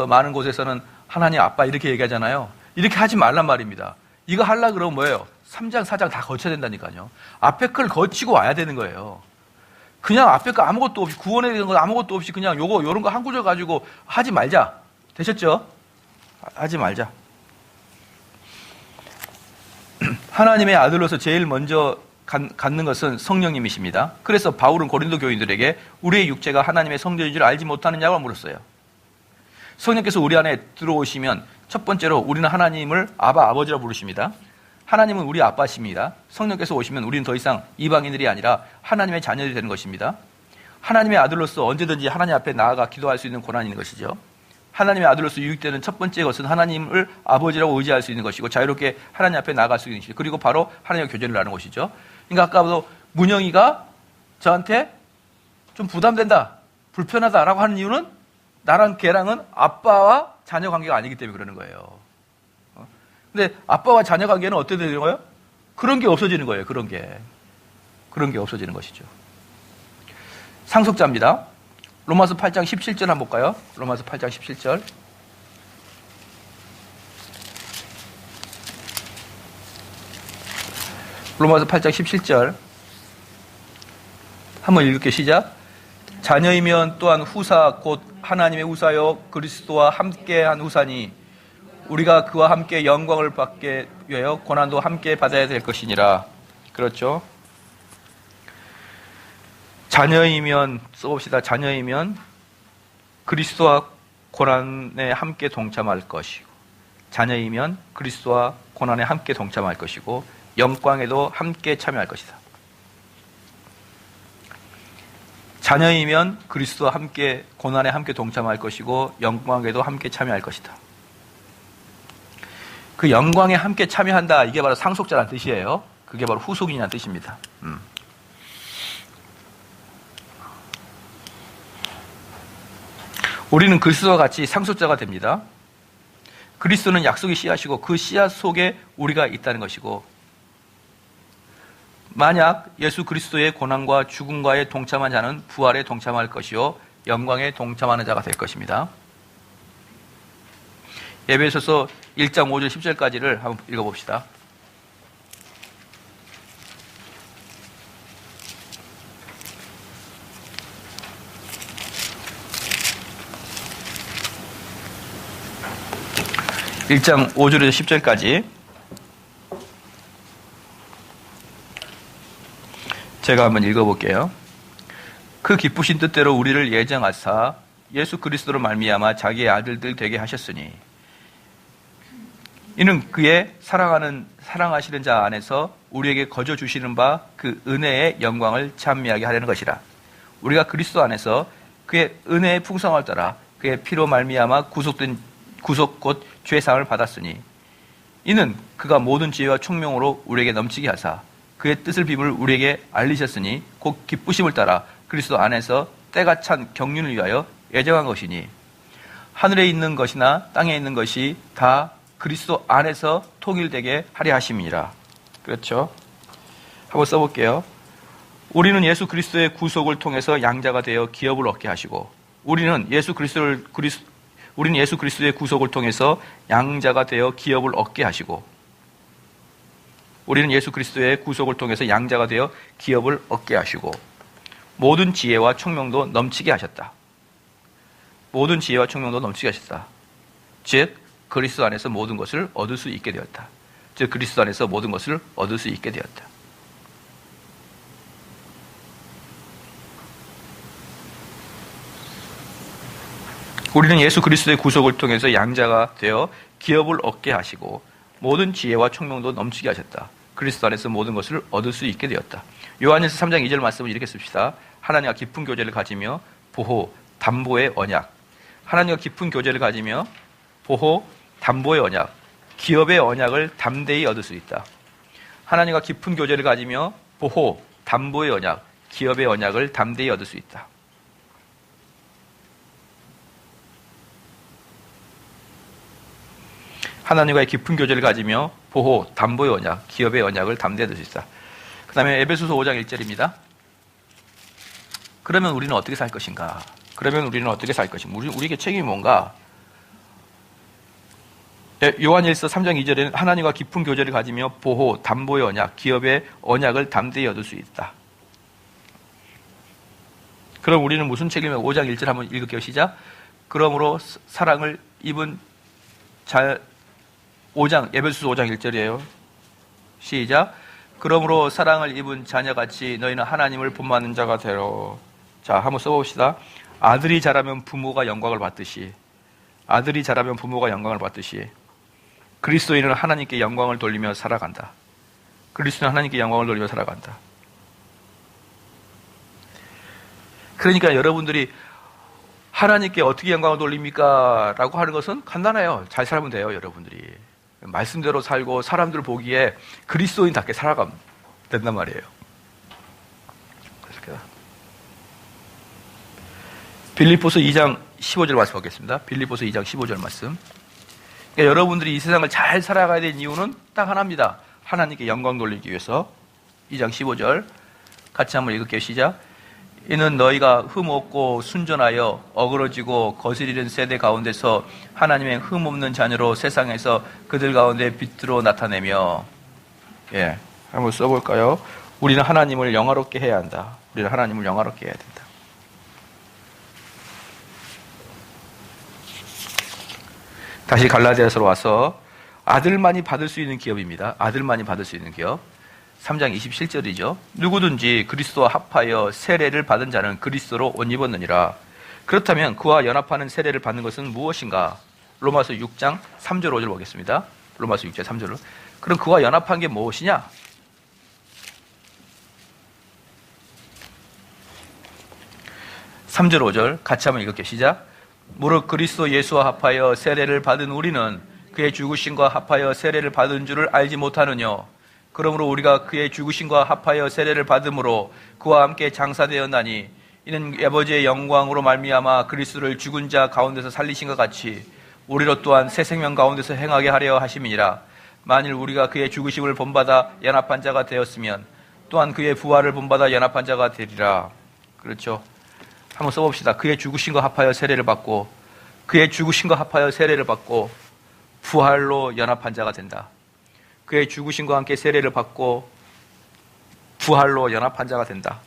많은 곳에서는 하나님 아빠 이렇게 얘기하잖아요. 이렇게 하지 말란 말입니다. 이거 하려고 그러면 뭐예요? 3장, 4장 다 거쳐야 된다니까요. 앞에 걸 거치고 와야 되는 거예요. 그냥 앞에 거 아무것도 없이, 구원에 대한 거 아무것도 없이 그냥 요런 거 한 구절 가지고 하지 말자. 되셨죠? 하지 말자. 하나님의 아들로서 제일 먼저 갖는 것은 성령님이십니다. 그래서 바울은 고린도 교인들에게 우리의 육체가 하나님의 성전인 줄 알지 못하느냐고 물었어요. 성령께서 우리 안에 들어오시면 첫 번째로 우리는 하나님을 아버지라고 부르십니다. 하나님은 우리 아빠십니다. 성령께서 오시면 우리는 더 이상 이방인들이 아니라 하나님의 자녀들이 되는 것입니다. 하나님의 아들로서 언제든지 하나님 앞에 나아가 기도할 수 있는 권한이 있는 것이죠. 하나님의 아들로서 유익되는 첫 번째 것은 하나님을 아버지라고 의지할 수 있는 것이고 자유롭게 하나님 앞에 나아갈 수 있는 것이죠. 그리고 바로 하나님과 교제를 나누는 것이죠. 그러니까 아까도 문영이가 저한테 좀 부담된다, 불편하다라고 하는 이유는 나랑 걔랑은 아빠와 자녀 관계가 아니기 때문에 그러는 거예요. 근데 아빠와 자녀 관계는 어떻게 되는 거예요? 그런 게 없어지는 거예요. 그런 게 없어지는 것이죠. 상속자입니다. 로마서 8장 17절 한번 볼까요? 로마서 8장 17절. 로마서 8장 17절. 한번 읽을게요. 시작. 자녀이면 또한 후사 곧 하나님의 후사요 그리스도와 함께한 후사니 우리가 그와 함께 영광을 받게 위하여 고난도 함께 받아야 될 것이니라. 그렇죠? 자녀이면 써봅시다. 자녀이면 그리스도와 고난에 함께 동참할 것이고 자녀이면 그리스도와 고난에 함께 동참할 것이고 영광에도 함께 참여할 것이다. 자녀이면 그리스도와 함께 고난에 함께 동참할 것이고 영광에도 함께 참여할 것이다. 그 영광에 함께 참여한다. 이게 바로 상속자라는 뜻이에요. 그게 바로 후속인이라는 뜻입니다. 우리는 그리스도와 같이 상속자가 됩니다. 그리스도는 약속의 씨앗이고 그 씨앗 속에 우리가 있다는 것이고 만약 예수 그리스도의 고난과 죽음과에 동참한 자는 부활에 동참할 것이요 영광에 동참하는 자가 될 것입니다. 에베소서 1장 5절 10절까지를 한번 읽어봅시다. (1장 5절에서 10절까지) 제가 한번 읽어볼게요. 그 기쁘신 뜻대로 우리를 예정하사 예수 그리스도로 말미암아 자기의 아들들 되게 하셨으니 이는 그의 사랑하시는 자 안에서 우리에게 거저 주시는 바 그 은혜의 영광을 찬미하게 하려는 것이라. 우리가 그리스도 안에서 그의 은혜의 풍성함을 따라 그의 피로 말미암아 구속 곧 죄사함을 받았으니 이는 그가 모든 지혜와 총명으로 우리에게 넘치게 하사 그의 뜻을 비밀 우리에게 알리셨으니 곧 기쁘심을 따라 그리스도 안에서 때가 찬 경륜을 위하여 예정한 것이니 하늘에 있는 것이나 땅에 있는 것이 다 그리스도 안에서 통일되게 하려 하심이라. 그렇죠? 한번 써볼게요. 우리는 예수 그리스도의 구속을 통해서 양자가 되어 기업을 얻게 하시고 우리는 예수 그리스도의 구속을 통해서 양자가 되어 기업을 얻게 하시고 우리는 예수 그리스도의 구속을 통해서 양자가 되어 기업을 얻게 하시고 모든 지혜와 총명도 넘치게 하셨다. 모든 지혜와 총명도 넘치게 하셨다. 즉 그리스도 안에서 모든 것을 얻을 수 있게 되었다. 즉 그리스도 안에서 모든 것을 얻을 수 있게 되었다. 우리는 예수 그리스도의 구속을 통해서 양자가 되어 기업을 얻게 하시고 모든 지혜와 총명도 넘치게 하셨다. 그리스도 안에서 모든 것을 얻을 수 있게 되었다. 요한일서 3장 2절 말씀을 이렇게 씁시다. 하나님과 깊은 교제를 가지며 보호, 담보의 언약. 하나님과 깊은 교제를 가지며 보호, 담보의 언약, 기업의 언약을 담대히 얻을 수 있다. 하나님과 깊은 교제를 가지며 보호, 담보의 언약, 기업의 언약을 담대히 얻을 수 있다. 하나님과의 깊은 교제를 가지며 보호, 담보의 언약, 기업의 언약을 담대히 얻을 수 있다. 그 다음에 에베소서 5장 1절입니다. 그러면 우리는 어떻게 살 것인가? 우리에게 책임이 뭔가? 요한일서 3장 2절에는 하나님과 깊은 교제를 가지며 보호, 담보의 언약, 기업의 언약을 담대히 얻을 수 있다. 그럼 우리는 무슨 책임이냐? 5장 1절 한번 읽을게요. 시작. 그러므로 사랑을 입은 자 5장, 에베소서 5장 1절이에요. 시작. 그러므로 사랑을 입은 자녀같이 너희는 하나님을 본받는 자가 되라. 자, 한번 써봅시다. 아들이 자라면 부모가 영광을 받듯이, 아들이 자라면 부모가 영광을 받듯이 그리스도인은 하나님께 영광을 돌리며 살아간다. 그리스도는 하나님께 영광을 돌리며 살아간다. 그러니까 여러분들이 하나님께 어떻게 영광을 돌립니까? 라고 하는 것은 간단해요. 잘 살면 돼요, 여러분들이. 말씀대로 살고 사람들 보기에 그리스도인답게 살아가면 된단 말이에요. 빌립보서 2장 15절 말씀 보겠습니다. 빌립보서 2장 15절 말씀. 그러니까 여러분들이 이 세상을 잘 살아가야 되는 이유는 딱 하나입니다. 하나님께 영광 돌리기 위해서. 2장 15절 같이 한번 읽을게요. 시작. 이는 너희가 흠없고 순전하여 어그러지고 거스리는 세대 가운데서 하나님의 흠없는 자녀로 세상에서 그들 가운데 빛으로 나타내며. 예, 한번 써볼까요? 우리는 하나님을 영화롭게 해야 한다. 우리는 하나님을 영화롭게 해야 된다. 다시 갈라디아서로 와서 아들만이 받을 수 있는 기업입니다. 아들만이 받을 수 있는 기업. 3장 27절이죠. 누구든지 그리스도와 합하여 세례를 받은 자는 그리스도로 옷 입었느니라. 그렇다면 그와 연합하는 세례를 받는 것은 무엇인가? 로마서 6장 3절 5절 보겠습니다. 로마서 6장 3절로. 그럼 그와 연합한 게 무엇이냐? (3절) (5절) 같이 한번 읽을게요. 시작. 무릇 그리스도 예수와 합하여 세례를 받은 우리는 그의 죽으심과 합하여 세례를 받은 줄을 알지 못하느뇨. 그러므로 우리가 그의 죽으심과 합하여 세례를 받음으로 그와 함께 장사되었나니 이는 아버지의 영광으로 말미암아 그리스도를 죽은 자 가운데서 살리신 것 같이 우리로 또한 새 생명 가운데서 행하게 하려 하심이니라. 만일 우리가 그의 죽으심을 본받아 연합한 자가 되었으면 또한 그의 부활을 본받아 연합한 자가 되리라. 그렇죠. 한번 써봅시다. 그의 죽으심과 합하여 세례를 받고, 그의 죽으심과 합하여 세례를 받고 부활로 연합한 자가 된다. 그의 죽으심과 함께 세례를 받고 부활로 연합한 자가 된다.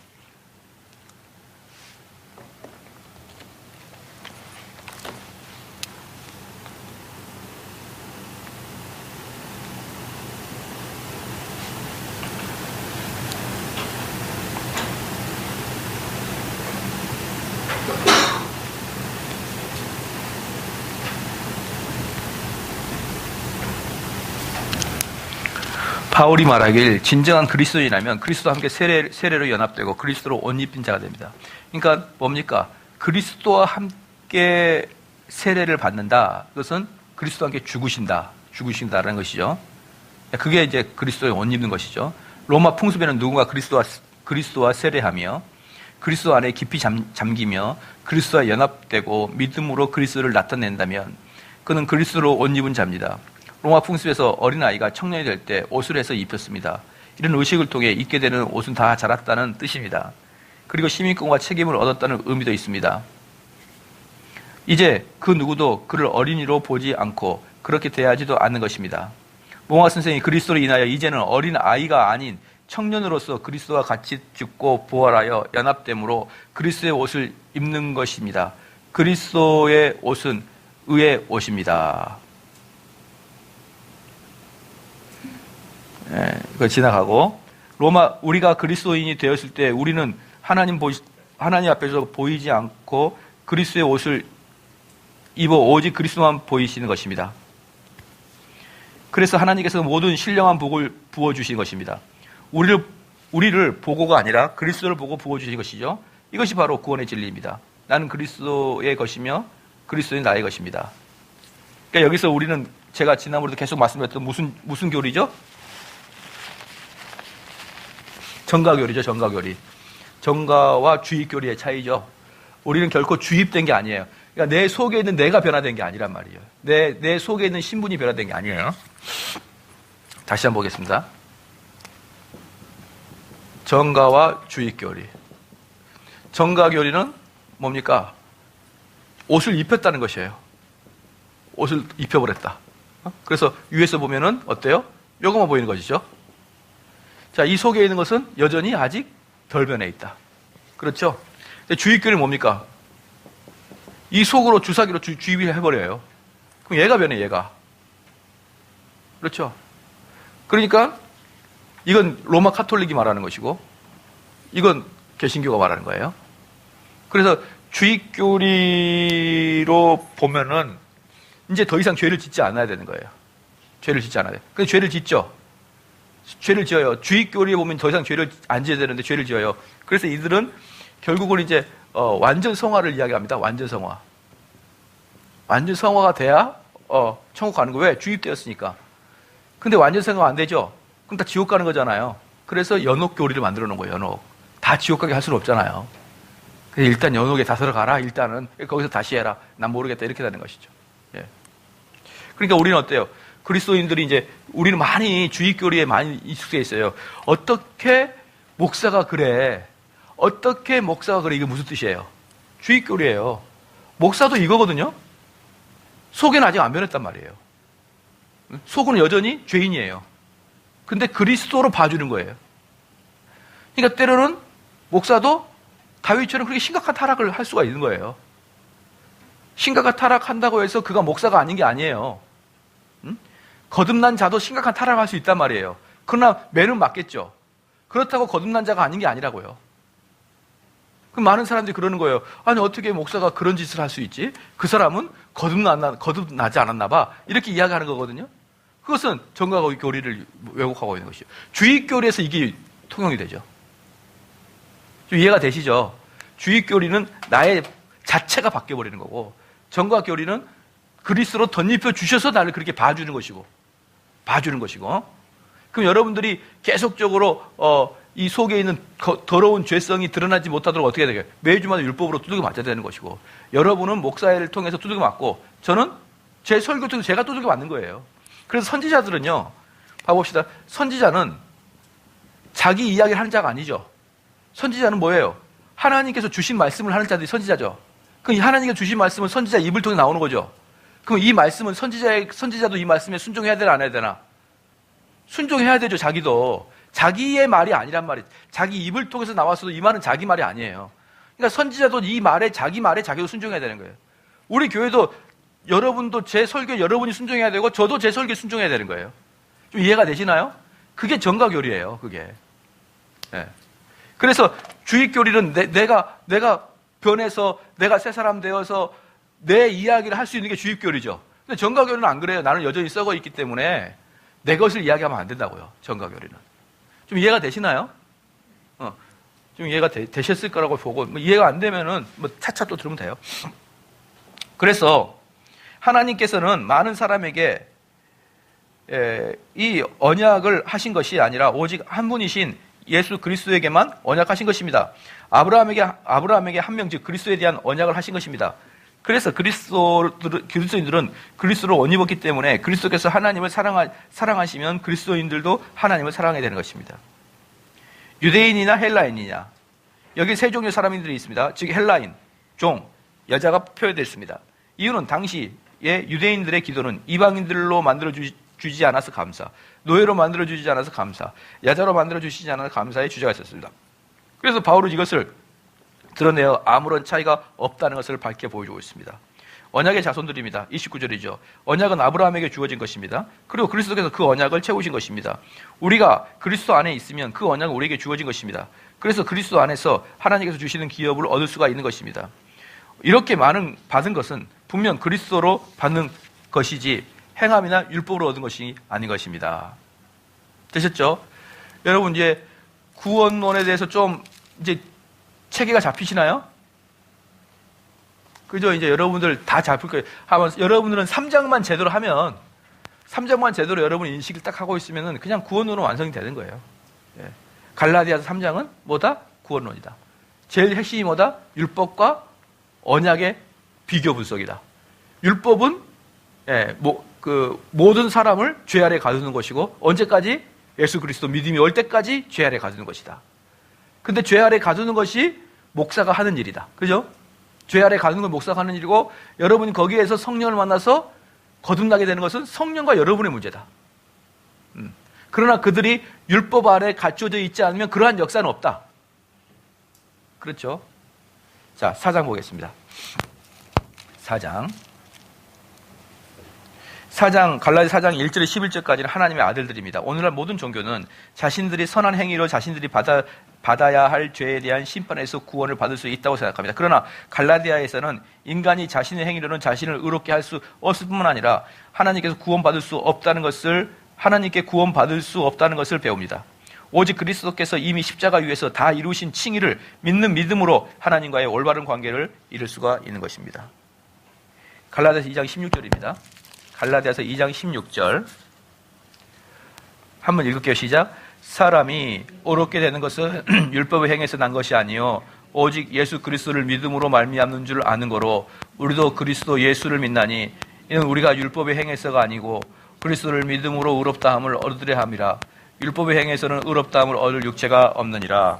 바울이 말하길 진정한 그리스도인이라면 그리스도와 함께 세례로 연합되고 그리스도로 옷 입힌 자가 됩니다. 그러니까 뭡니까? 그리스도와 함께 세례를 받는다. 그것은 그리스도와 함께 죽으신다라는 것이죠. 그게 이제 그리스도의 옷 입는 것이죠. 로마 풍습에는 누군가 그리스도와 세례하며 그리스도 안에 깊이 잠기며 그리스도와 연합되고 믿음으로 그리스도를 나타낸다면 그는 그리스도로 옷 입은 자입니다. 로마 풍습에서 어린아이가 청년이 될 때 옷을 해서 입혔습니다. 이런 의식을 통해 입게 되는 옷은 다 자랐다는 뜻입니다. 그리고 시민권과 책임을 얻었다는 의미도 있습니다. 이제 그 누구도 그를 어린이로 보지 않고 그렇게 대하지도 않는 것입니다. 몽화 선생이 그리스도로 인하여 이제는 어린아이가 아닌 청년으로서 그리스도와 같이 죽고 부활하여 연합됨으로 그리스도의 옷을 입는 것입니다. 그리스도의 옷은 의의 옷입니다. 예, 이거 지나가고 우리가 그리스도인이 되었을 때 우리는 하나님 앞에서 보이지 않고 그리스도의 옷을 입어 오직 그리스도만 보이시는 것입니다. 그래서 하나님께서 모든 신령한 복을 부어주신 것입니다. 우리를 보고가 아니라 그리스도를 보고 부어주신 것이죠. 이것이 바로 구원의 진리입니다. 나는 그리스도의 것이며 그리스도는 나의 것입니다. 그러니까 여기서 우리는 제가 지난번에도 계속 말씀드렸던 무슨 교리죠? 정가교리죠, 정가교리. 정가와 주입교리의 차이죠. 우리는 결코 주입된 게 아니에요. 그러니까 내 속에 있는 내가 변화된 게 아니란 말이에요. 내 속에 있는 신분이 변화된 게 아니에요. 다시 한번 보겠습니다. 정가와 주입교리. 정가교리는 뭡니까? 옷을 입혔다는 것이에요. 옷을 입혀버렸다. 그래서 위에서 보면은 어때요? 요거만 보이는 것이죠. 자, 이 속에 있는 것은 여전히 아직 덜 변해 있다. 그렇죠? 주입교리는 뭡니까? 이 속으로 주사기로 주입을 해버려요. 그럼 얘가 변해, 얘가. 그렇죠? 그러니까 이건 로마 카톨릭이 말하는 것이고 이건 개신교가 말하는 거예요. 그래서 주입교리로 보면은 이제 더 이상 죄를 짓지 않아야 되는 거예요. 죄를 짓지 않아야 돼요. 근데 죄를 짓죠. 죄를 지어요. 주입교리에 보면 더 이상 죄를 안 지어야 되는데 죄를 지어요. 그래서 이들은 결국은 이제 완전 성화를 이야기합니다. 완전 성화. 완전 성화가 돼야 천국 가는 거예요. 왜? 주입되었으니까. 근데 완전 성화가 안 되죠. 그럼 다 지옥 가는 거잖아요. 그래서 연옥교리를 만들어 놓은 거예요. 연옥. 다 지옥 가게 할 수는 없잖아요. 그래서 일단 연옥에 다 들어가라. 일단은 거기서 다시 해라. 난 모르겠다. 이렇게 되는 것이죠. 예. 그러니까 우리는 어때요? 그리스도인들이 이제 우리는 많이 주입교리에 많이 익숙해 있어요. 어떻게 목사가 그래? 어떻게 목사가 그래? 이게 무슨 뜻이에요? 주입교리예요. 목사도 이거거든요. 속에는 아직 안 변했단 말이에요. 속은 여전히 죄인이에요. 근데 그리스도로 봐주는 거예요. 그러니까 때로는 목사도 다윗처럼 그렇게 심각한 타락을 할 수가 있는 거예요. 심각한 타락한다고 해서 그가 목사가 아닌 게 아니에요. 거듭난 자도 심각한 타락을 할 수 있단 말이에요. 그러나 매는 맞겠죠. 그렇다고 거듭난 자가 아닌 게 아니라고요. 그럼 많은 사람들이 그러는 거예요. 아니 어떻게 목사가 그런 짓을 할 수 있지? 그 사람은 거듭나지 않았나 봐. 이렇게 이야기하는 거거든요. 그것은 정과 교리를 왜곡하고 있는 것이죠. 주입교리에서 이게 통용이 되죠. 좀 이해가 되시죠? 주입교리는 나의 자체가 바뀌어버리는 거고 정과 교리는 그리스도로 덧입혀 주셔서 나를 그렇게 봐주는 것이고 그럼 여러분들이 계속적으로 이 속에 있는 더러운 죄성이 드러나지 못하도록 어떻게 해야 되겠어요? 매주마다 율법으로 두들겨 맞아야 되는 것이고 여러분은 목사회를 통해서 두들겨 맞고 저는 제 설교 통해서 제가 두들겨 맞는 거예요. 그래서 선지자들은요. 봐봅시다. 선지자는 자기 이야기를 하는 자가 아니죠. 선지자는 뭐예요? 하나님께서 주신 말씀을 하는 자들이 선지자죠. 그럼 하나님께서 주신 말씀은 선지자 입을 통해 나오는 거죠. 그럼 이 말씀은 선지자도 이 말씀에 순종해야 되나 안 해야 되나? 순종해야 되죠. 자기도. 자기의 말이 아니란 말이에요. 자기 입을 통해서 나왔어도 이 말은 자기 말이 아니에요. 그러니까 선지자도 이 말에 자기도 순종해야 되는 거예요. 우리 교회도 여러분도 제 설교에 여러분이 순종해야 되고 저도 제 설교에 순종해야 되는 거예요. 좀 이해가 되시나요? 그게 정과교리예요. 그게. 네. 그래서 주입교리는 내가 변해서 내가 새 사람 되어서 내 이야기를 할 수 있는 게 주입교리죠. 근데 정과교리는 안 그래요. 나는 여전히 썩어 있기 때문에 내 것을 이야기하면 안 된다고요. 정과교리는. 좀 이해가 되시나요? 좀 이해가 되셨을 거라고 보고 이해가 안 되면은 차차 또 들으면 돼요. 그래서 하나님께서는 많은 사람에게 이 언약을 하신 것이 아니라 오직 한 분이신 예수 그리스도에게만 언약하신 것입니다. 아브라함에게 한 명 즉 그리스도에 대한 언약을 하신 것입니다. 그래서 그리스도인들은 그리스도를 옷 입었기 때문에 그리스도께서 하나님을 사랑하시면 그리스도인들도 하나님을 사랑해야 되는 것입니다. 유대인이나 헬라인이냐 여기 세 종류의 사람들이 있습니다. 즉 헬라인, 종, 여자가 표현되어 있습니다. 이유는 당시에 유대인들의 기도는 이방인들로 만들어주지 않아서 감사, 노예로 만들어주지 않아서 감사, 여자로 만들어주시지 않아서 감사의 주제가 있었습니다. 그래서 바울은 이것을 드러내어 아무런 차이가 없다는 것을 밝혀 보여주고 있습니다. 언약의 자손들입니다. 29절이죠. 언약은 아브라함에게 주어진 것입니다. 그리고 그리스도께서 그 언약을 채우신 것입니다. 우리가 그리스도 안에 있으면 그 언약은 우리에게 주어진 것입니다. 그래서 그리스도 안에서 하나님께서 주시는 기업을 얻을 수가 있는 것입니다. 이렇게 받은 것은 분명 그리스도로 받는 것이지 행함이나 율법으로 얻은 것이 아닌 것입니다. 되셨죠? 여러분 이제 구원론에 대해서 좀 이제 체계가 잡히시나요? 그죠? 이제 여러분들 다 잡힐 거예요. 여러분들은 3장만 제대로 하면 3장만 제대로 여러분 인식을 딱 하고 있으면 그냥 구원론은 완성이 되는 거예요. 예. 갈라디아서 3장은 뭐다? 구원론이다. 제일 핵심이 뭐다? 율법과 언약의 비교 분석이다. 율법은 모든 사람을 죄 아래 가두는 것이고 언제까지? 예수 그리스도 믿음이 올 때까지 죄 아래 가두는 것이다. 근데 죄 아래 가두는 것이 목사가 하는 일이다. 그죠? 죄 아래 가두는 건 목사가 하는 일이고 여러분이 거기에서 성령을 만나서 거듭나게 되는 것은 성령과 여러분의 문제다. 그러나 그들이 율법 아래 갖춰져 있지 않으면 그러한 역사는 없다. 그렇죠? 자, 4장 보겠습니다. 4장 갈라디 4장 1절에 11절까지는 하나님의 아들들입니다. 오늘날 모든 종교는 자신들이 선한 행위로 자신들이 받아야 할 죄에 대한 심판에서 구원을 받을 수 있다고 생각합니다. 그러나 갈라디아에서는 인간이 자신의 행위로는 자신을 의롭게 할 수 없을 뿐만 아니라 하나님께 구원받을 수 없다는 것을 배웁니다. 오직 그리스도께서 이미 십자가 위에서 다 이루신 칭의를 믿는 믿음으로 하나님과의 올바른 관계를 이룰 수가 있는 것입니다. 갈라디아서 2장 16절입니다. 갈라디아서 2장 16절 한번 읽을게요. 시작. 사람이 어렵게 되는 것은 율법의 행에서 난 것이 아니요 오직 예수 그리스도를 믿음으로 말미암는 줄 아는 거로 우리도 그리스도 예수를 믿나니 이는 우리가 율법의 행에서가 아니고 그리스도를 믿음으로 의롭다함을 얻으려 함이라. 율법의 행에서는 의롭다함을 얻을 육체가 없느니라.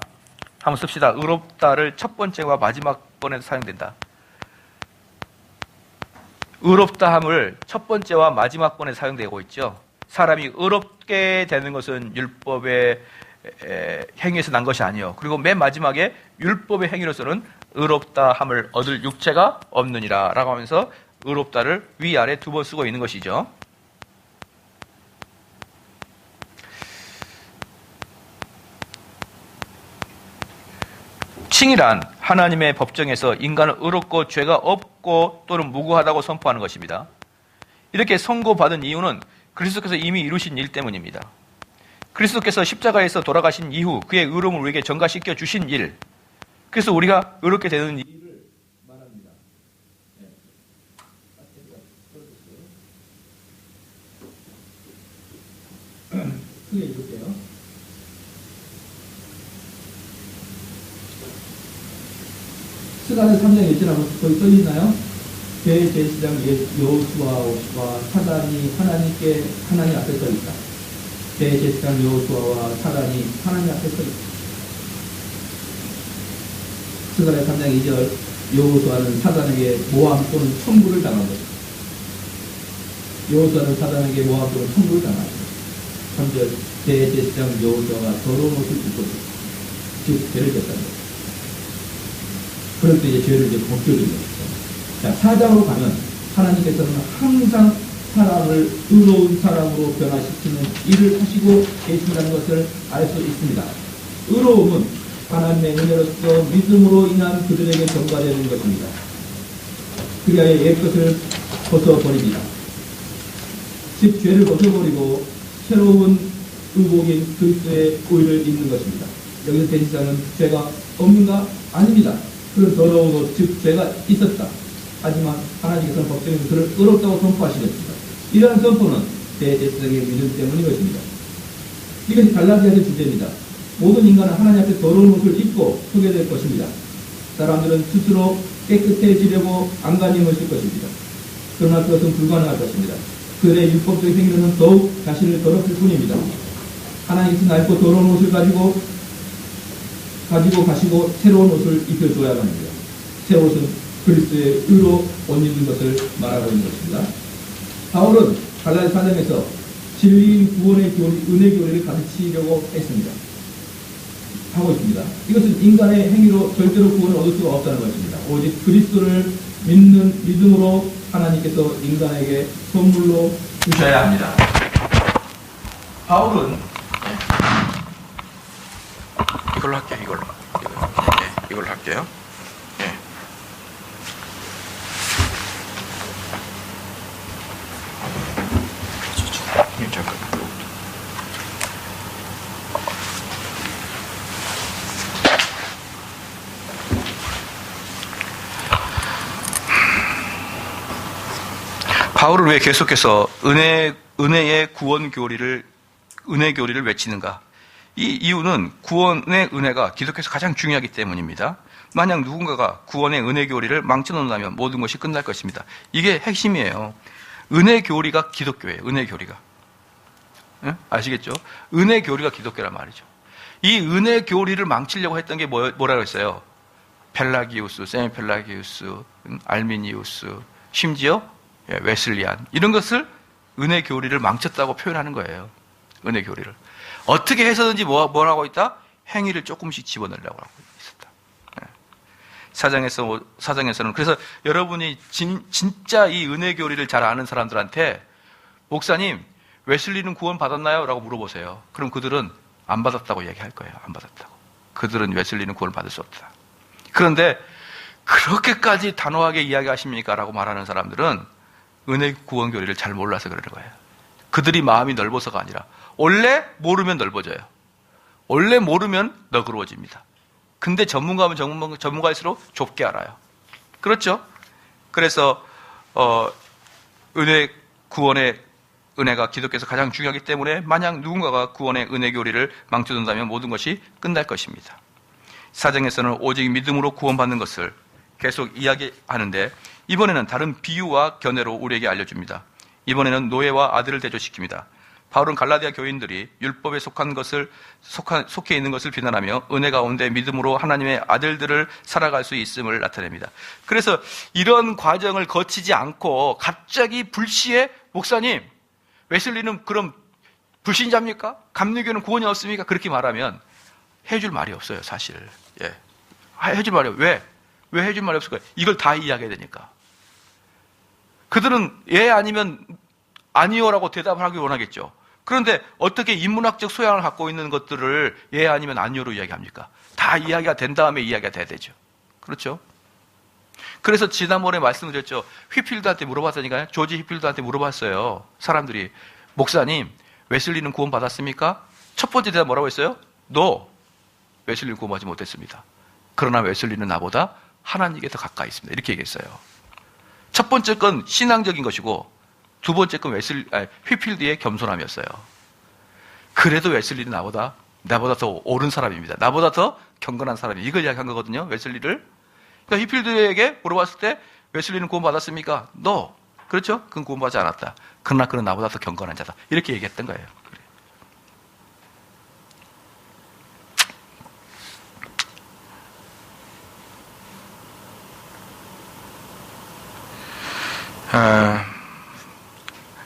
한번 씁시다. 의롭다를 첫 번째와 마지막 번에 사용된다. 의롭다함을 첫 번째와 마지막 번에 사용되고 있죠. 사람이 의롭게 되는 것은 율법의 행위에서 난 것이 아니요. 그리고 맨 마지막에 율법의 행위로서는 의롭다함을 얻을 육체가 없느니라 라고 하면서 의롭다를 위아래 두 번 쓰고 있는 것이죠. 칭의란 하나님의 법정에서 인간을 의롭고 죄가 없고 또는 무고하다고 선포하는 것입니다. 이렇게 선고받은 이유는 그리스도께서 이미 이루신 일 때문입니다. 그리스도께서 십자가에서 돌아가신 이후 그의 의로움을 우리에게 전가시켜 주신 일, 그래서 우리가 의롭게 되는 일을 말합니다. 크게 읽을게요. 스가랴 3장 1절 한번 거기 써있나요? 제7장 여호수아와 사단이 하나님 앞에 서 있다. 제7장 여호수아와 사단이 하나님 앞에 서 있다. 스가랴 3장 2절 여호수아는 사단에게 모함 또는 청구를 당한 것이다. 여호수아는 사단에게 모함 또는 청구를 당한 것이다. 3절 제7장 여호수아가 더러운 옷을 입고 있다. 즉 죄를 졌다는 것이다. 그럴 때 이제 죄를 벗겨주는 것이죠. 자, 4장으로 가면 하나님께서는 항상 사람을 의로운 사람으로 변화시키는 일을 하시고 계신다는 것을 알 수 있습니다. 의로움은 하나님의 은혜로서 믿음으로 인한 그들에게 전가되는 것입니다. 그리하여 옛것을 벗어버립니다. 즉 죄를 벗어버리고 새로운 의복인 그리스도의 의를 입는 것입니다. 여기서 대지사는 죄가 없는가? 아닙니다. 그런 더러운 옷, 즉 죄가 있었다. 하지만 하나님께서는 법정에서 그를 의롭다고 선포하시겠습니다. 이러한 선포는 대제사장의 믿음 때문인 것입니다. 이것이 갈라디아의 주제입니다. 모든 인간은 하나님 앞에 더러운 옷을 입고 서게 될 것입니다. 사람들은 스스로 깨끗해지려고 안간힘을 쓸 것입니다. 그러나 그것은 불가능할 것입니다. 그들의 율법적인 행위로는 더욱 자신을 더럽힐 뿐입니다. 하나님께서 낡고 더러운 옷을 가지고 가시고 새로운 옷을 입혀줘야만 합니다. 새 옷은 그리스도의 의로 옷 입는 것을 말하고 있는 것입니다. 바울은 갈라디아 4장에서 진리인 구원의 교리, 은혜 교리를 가르치려고 했습니다. 하고 있습니다. 이것은 인간의 행위로 절대로 구원을 얻을 수가 없다는 것입니다. 오직 그리스도를 믿는 믿음으로 하나님께서 인간에게 선물로 주셔야 합니다. 바울은 이걸로 할게요. 이걸로 할게요. 잠깐. 바울은 왜 계속해서 은혜의 구원 교리를 은혜 교리를 외치는가? 이 이유는 구원의 은혜가 기독교에서 가장 중요하기 때문입니다. 만약 누군가가 구원의 은혜 교리를 망쳐놓는다면 모든 것이 끝날 것입니다. 이게 핵심이에요. 은혜 교리가 기독교예요. 은혜 교리가. 응? 아시겠죠? 은혜 교리가 기독교란 말이죠. 이 은혜 교리를 망치려고 했던 게 뭐라고 했어요? 펠라기우스, 세미펠라기우스, 알미니우스, 심지어 웨슬리안, 이런 것을 은혜 교리를 망쳤다고 표현하는 거예요. 은혜 교리를. 어떻게 해서든지 뭐라고 있다? 행위를 조금씩 집어넣으려고 하고 있었다. 사장에서는 그래서 여러분이 진짜 이 은혜 교리를 잘 아는 사람들한테 목사님, 웨슬리는 구원 받았나요? 라고 물어보세요. 그럼 그들은 안 받았다고 얘기할 거예요. 안 받았다고. 그들은 웨슬리는 구원을 받을 수 없다. 그런데 그렇게까지 단호하게 이야기하십니까? 라고 말하는 사람들은 은혜 구원 교리를 잘 몰라서 그러는 거예요. 그들이 마음이 넓어서가 아니라 원래 모르면 넓어져요. 원래 모르면 너그러워집니다. 근데 전문가면 전문가일수록 좁게 알아요. 그렇죠? 그래서 은혜 구원의 은혜가 기독교에서 가장 중요하기 때문에 만약 누군가가 구원의 은혜 교리를 망쳐둔다면 모든 것이 끝날 것입니다. 사정에서는 오직 믿음으로 구원받는 것을 계속 이야기하는데 이번에는 다른 비유와 견해로 우리에게 알려줍니다. 이번에는 노예와 아들을 대조시킵니다. 바울은 갈라디아 교인들이 율법에 속해 있는 것을 비난하며 은혜 가운데 믿음으로 하나님의 아들들을 살아갈 수 있음을 나타냅니다. 그래서 이런 과정을 거치지 않고 갑자기 불시에 목사님, 웨슬리는 그럼 불신자입니까? 감리교는 구원이 없습니까? 그렇게 말하면 해줄 말이 없어요, 사실. 예. 해줄 말이 없어요. 왜 해줄 말이 없을까요? 이걸 다 이야기해야 되니까. 그들은 예 아니면 아니요라고 대답을 하기 원하겠죠. 그런데 어떻게 인문학적 소양을 갖고 있는 것들을 예 아니면 아니요로 이야기합니까? 다 이야기가 된 다음에 이야기가 돼야 되죠. 그렇죠? 그래서 지난번에 말씀드렸죠. 휘필드한테 물어봤다니까요. 조지 휘필드한테 물어봤어요. 사람들이 목사님 웨슬리는 구원 받았습니까? 첫 번째 대답 뭐라고 했어요? No. 웨슬리는 구원받지 못했습니다. 그러나 웨슬리는 나보다 하나님께 더 가까이 있습니다. 이렇게 얘기했어요. 첫 번째 건 신앙적인 것이고 두 번째 건 휘필드의 겸손함이었어요. 그래도 웨슬리는 나보다 더 옳은 사람입니다. 나보다 더 경건한 사람이 이걸 이야기한 거거든요. 웨슬리를. 그러니까 휘필드에게 물어봤을 때 웨슬리는 구원 받았습니까? No. 그렇죠? 그건 구원받지 않았다. 그러나 그는 나보다 더 경건한 자다. 이렇게 얘기했던 거예요.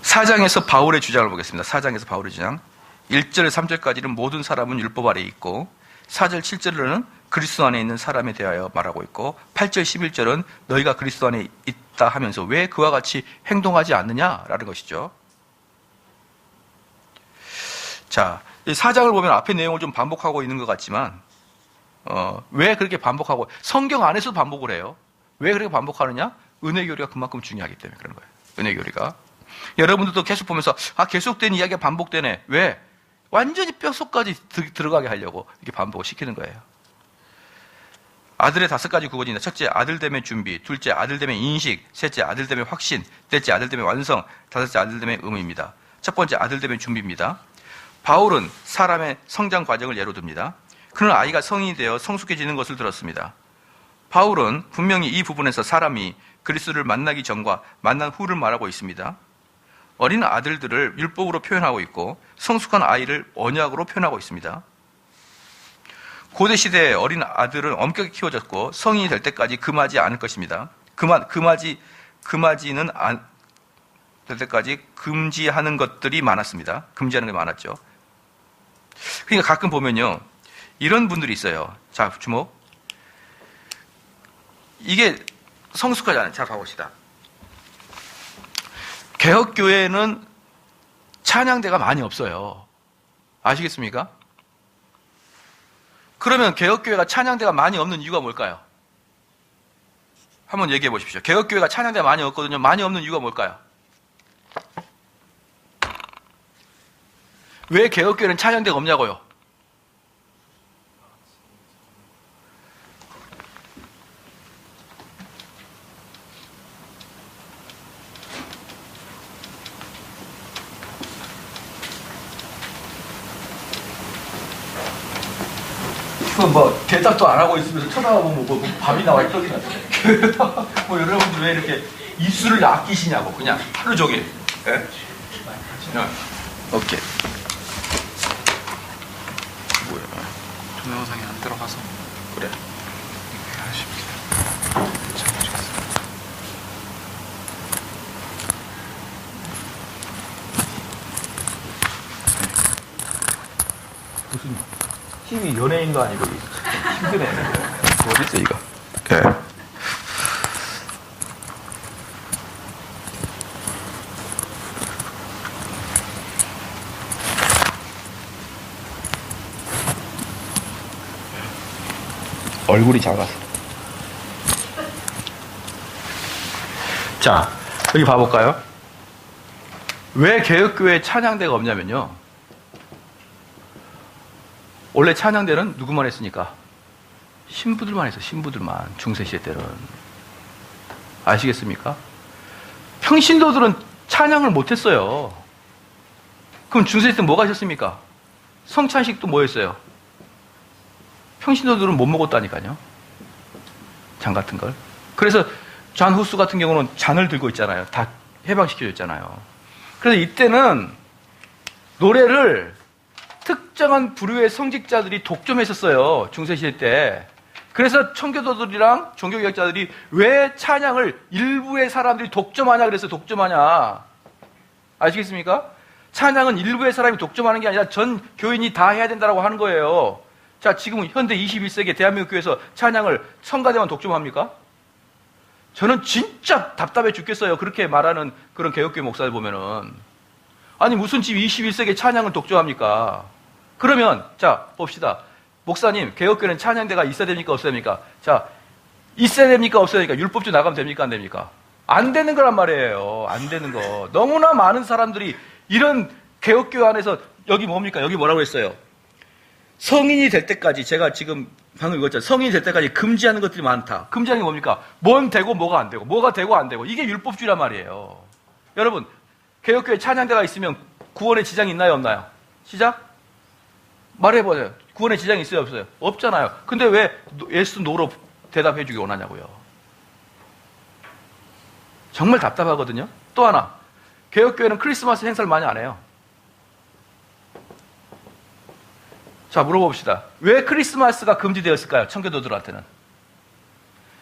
사장에서 바울의 주장을 보겠습니다. 사장에서 바울의 주장. 1절, 3절까지는 모든 사람은 율법 아래에 있고 4절, 7절로는 그리스도 안에 있는 사람에 대하여 말하고 있고 8절, 11절은 너희가 그리스도 안에 있다 하면서 왜 그와 같이 행동하지 않느냐라는 것이죠. 자, 이 4장을 보면 앞의 내용을 좀 반복하고 있는 것 같지만 왜 그렇게 반복하고 성경 안에서도 반복을 해요. 왜 그렇게 반복하느냐? 은혜 교리가 그만큼 중요하기 때문에 그런 거예요. 은혜 교리가. 여러분들도 계속 보면서 계속된 이야기가 반복되네. 왜? 완전히 뼛속까지 들어가게 하려고 이렇게 반복을 시키는 거예요. 아들의 5가지 구원입니다. 첫째, 아들됨의 준비. 둘째, 아들됨의 인식. 셋째, 아들됨의 확신. 넷째, 아들됨의 완성. 다섯째, 아들됨의 의무입니다. 첫 번째, 아들됨의 준비입니다. 바울은 사람의 성장 과정을 예로 듭니다. 그는 아이가 성인이 되어 성숙해지는 것을 들었습니다. 바울은 분명히 이 부분에서 사람이 그리스도를 만나기 전과 만난 후를 말하고 있습니다. 어린 아들들을 율법으로 표현하고 있고 성숙한 아이를 언약으로 표현하고 있습니다. 고대 시대의 어린 아들은 엄격히 키워졌고 성인이 될 때까지 금하지 않을 것입니다. 금하지는 될 때까지 금지하는 것들이 많았습니다. 금지하는 게 많았죠. 그러니까 가끔 보면요, 이런 분들이 있어요. 자, 주목. 이게 성숙하지 않아요. 자, 봐봅시다. 개혁교회는 찬양대가 많이 없어요. 아시겠습니까? 그러면 개혁교회가 찬양대가 많이 없는 이유가 뭘까요? 한번 얘기해 보십시오. 개혁교회가 찬양대가 많이 없거든요. 많이 없는 이유가 뭘까요? 왜 개혁교회는 찬양대가 없냐고요? 뭐 대답도 안 하고 있으면서 쳐다보면 뭐 밥이 나와 있더니 뭐 여러분들 왜 이렇게 입술을 아끼시냐고 그냥 하루 종일. 네? 오케이. 뭐야? 동영상이 안 들어가서 그래. 무슨 팀이 연예인도 아니고 힘드네. 어디 있어 이거? 네. 얼굴이 작아서. 자, 여기 봐볼까요? 왜 개혁교회에 찬양대가 없냐면요. 원래 찬양대는 누구만 했으니까? 신부들만 했어요. 신부들만. 중세시대 때는. 아시겠습니까? 평신도들은 찬양을 못했어요. 그럼 중세시대 때 뭐가 있었습니까? 성찬식도 뭐였어요? 평신도들은 못 먹었다니까요. 장 같은 걸. 그래서 잔 후수 같은 경우는 잔을 들고 있잖아요. 다 해방시켜줬잖아요. 그래서 이때는 노래를 특정한 부류의 성직자들이 독점했었어요. 중세시대 때. 그래서 청교도들이랑 종교개혁자들이 왜 찬양을 일부의 사람들이 독점하냐 그랬어요. 독점하냐. 아시겠습니까? 찬양은 일부의 사람이 독점하는 게 아니라 전 교인이 다 해야 된다고 하는 거예요. 자, 지금 현대 21세기 대한민국 교회에서 찬양을 성가대만 독점합니까? 저는 진짜 답답해 죽겠어요. 그렇게 말하는 그런 개혁교회 목사들 보면은. 아니, 무슨 집 21세기에 찬양을 독점합니까? 그러면, 자, 봅시다. 목사님, 개혁교회는 찬양대가 있어야 됩니까? 없어야 됩니까? 자, 있어야 됩니까? 없어야 됩니까? 율법주 나가면 됩니까? 안 됩니까? 안 되는 거란 말이에요. 안 되는 거. 너무나 많은 사람들이 이런 개혁교회 안에서 여기 뭡니까? 여기 뭐라고 했어요? 성인이 될 때까지, 제가 지금 방금 읽었잖아요. 성인이 될 때까지 금지하는 것들이 많다. 금지하는 게 뭡니까? 뭔 되고 뭐가 안 되고, 뭐가 되고 안 되고. 이게 율법주의란 말이에요. 여러분, 개혁교회 찬양대가 있으면 구원에 지장이 있나요? 없나요? 시작? 말해보세요. 구원에 지장이 있어요? 없어요? 없잖아요. 근데 왜 예수 노로 대답해 주기 원하냐고요. 정말 답답하거든요. 또 하나, 개혁교회는 크리스마스 행사를 많이 안 해요. 자, 물어봅시다. 왜 크리스마스가 금지되었을까요? 청교도들한테는.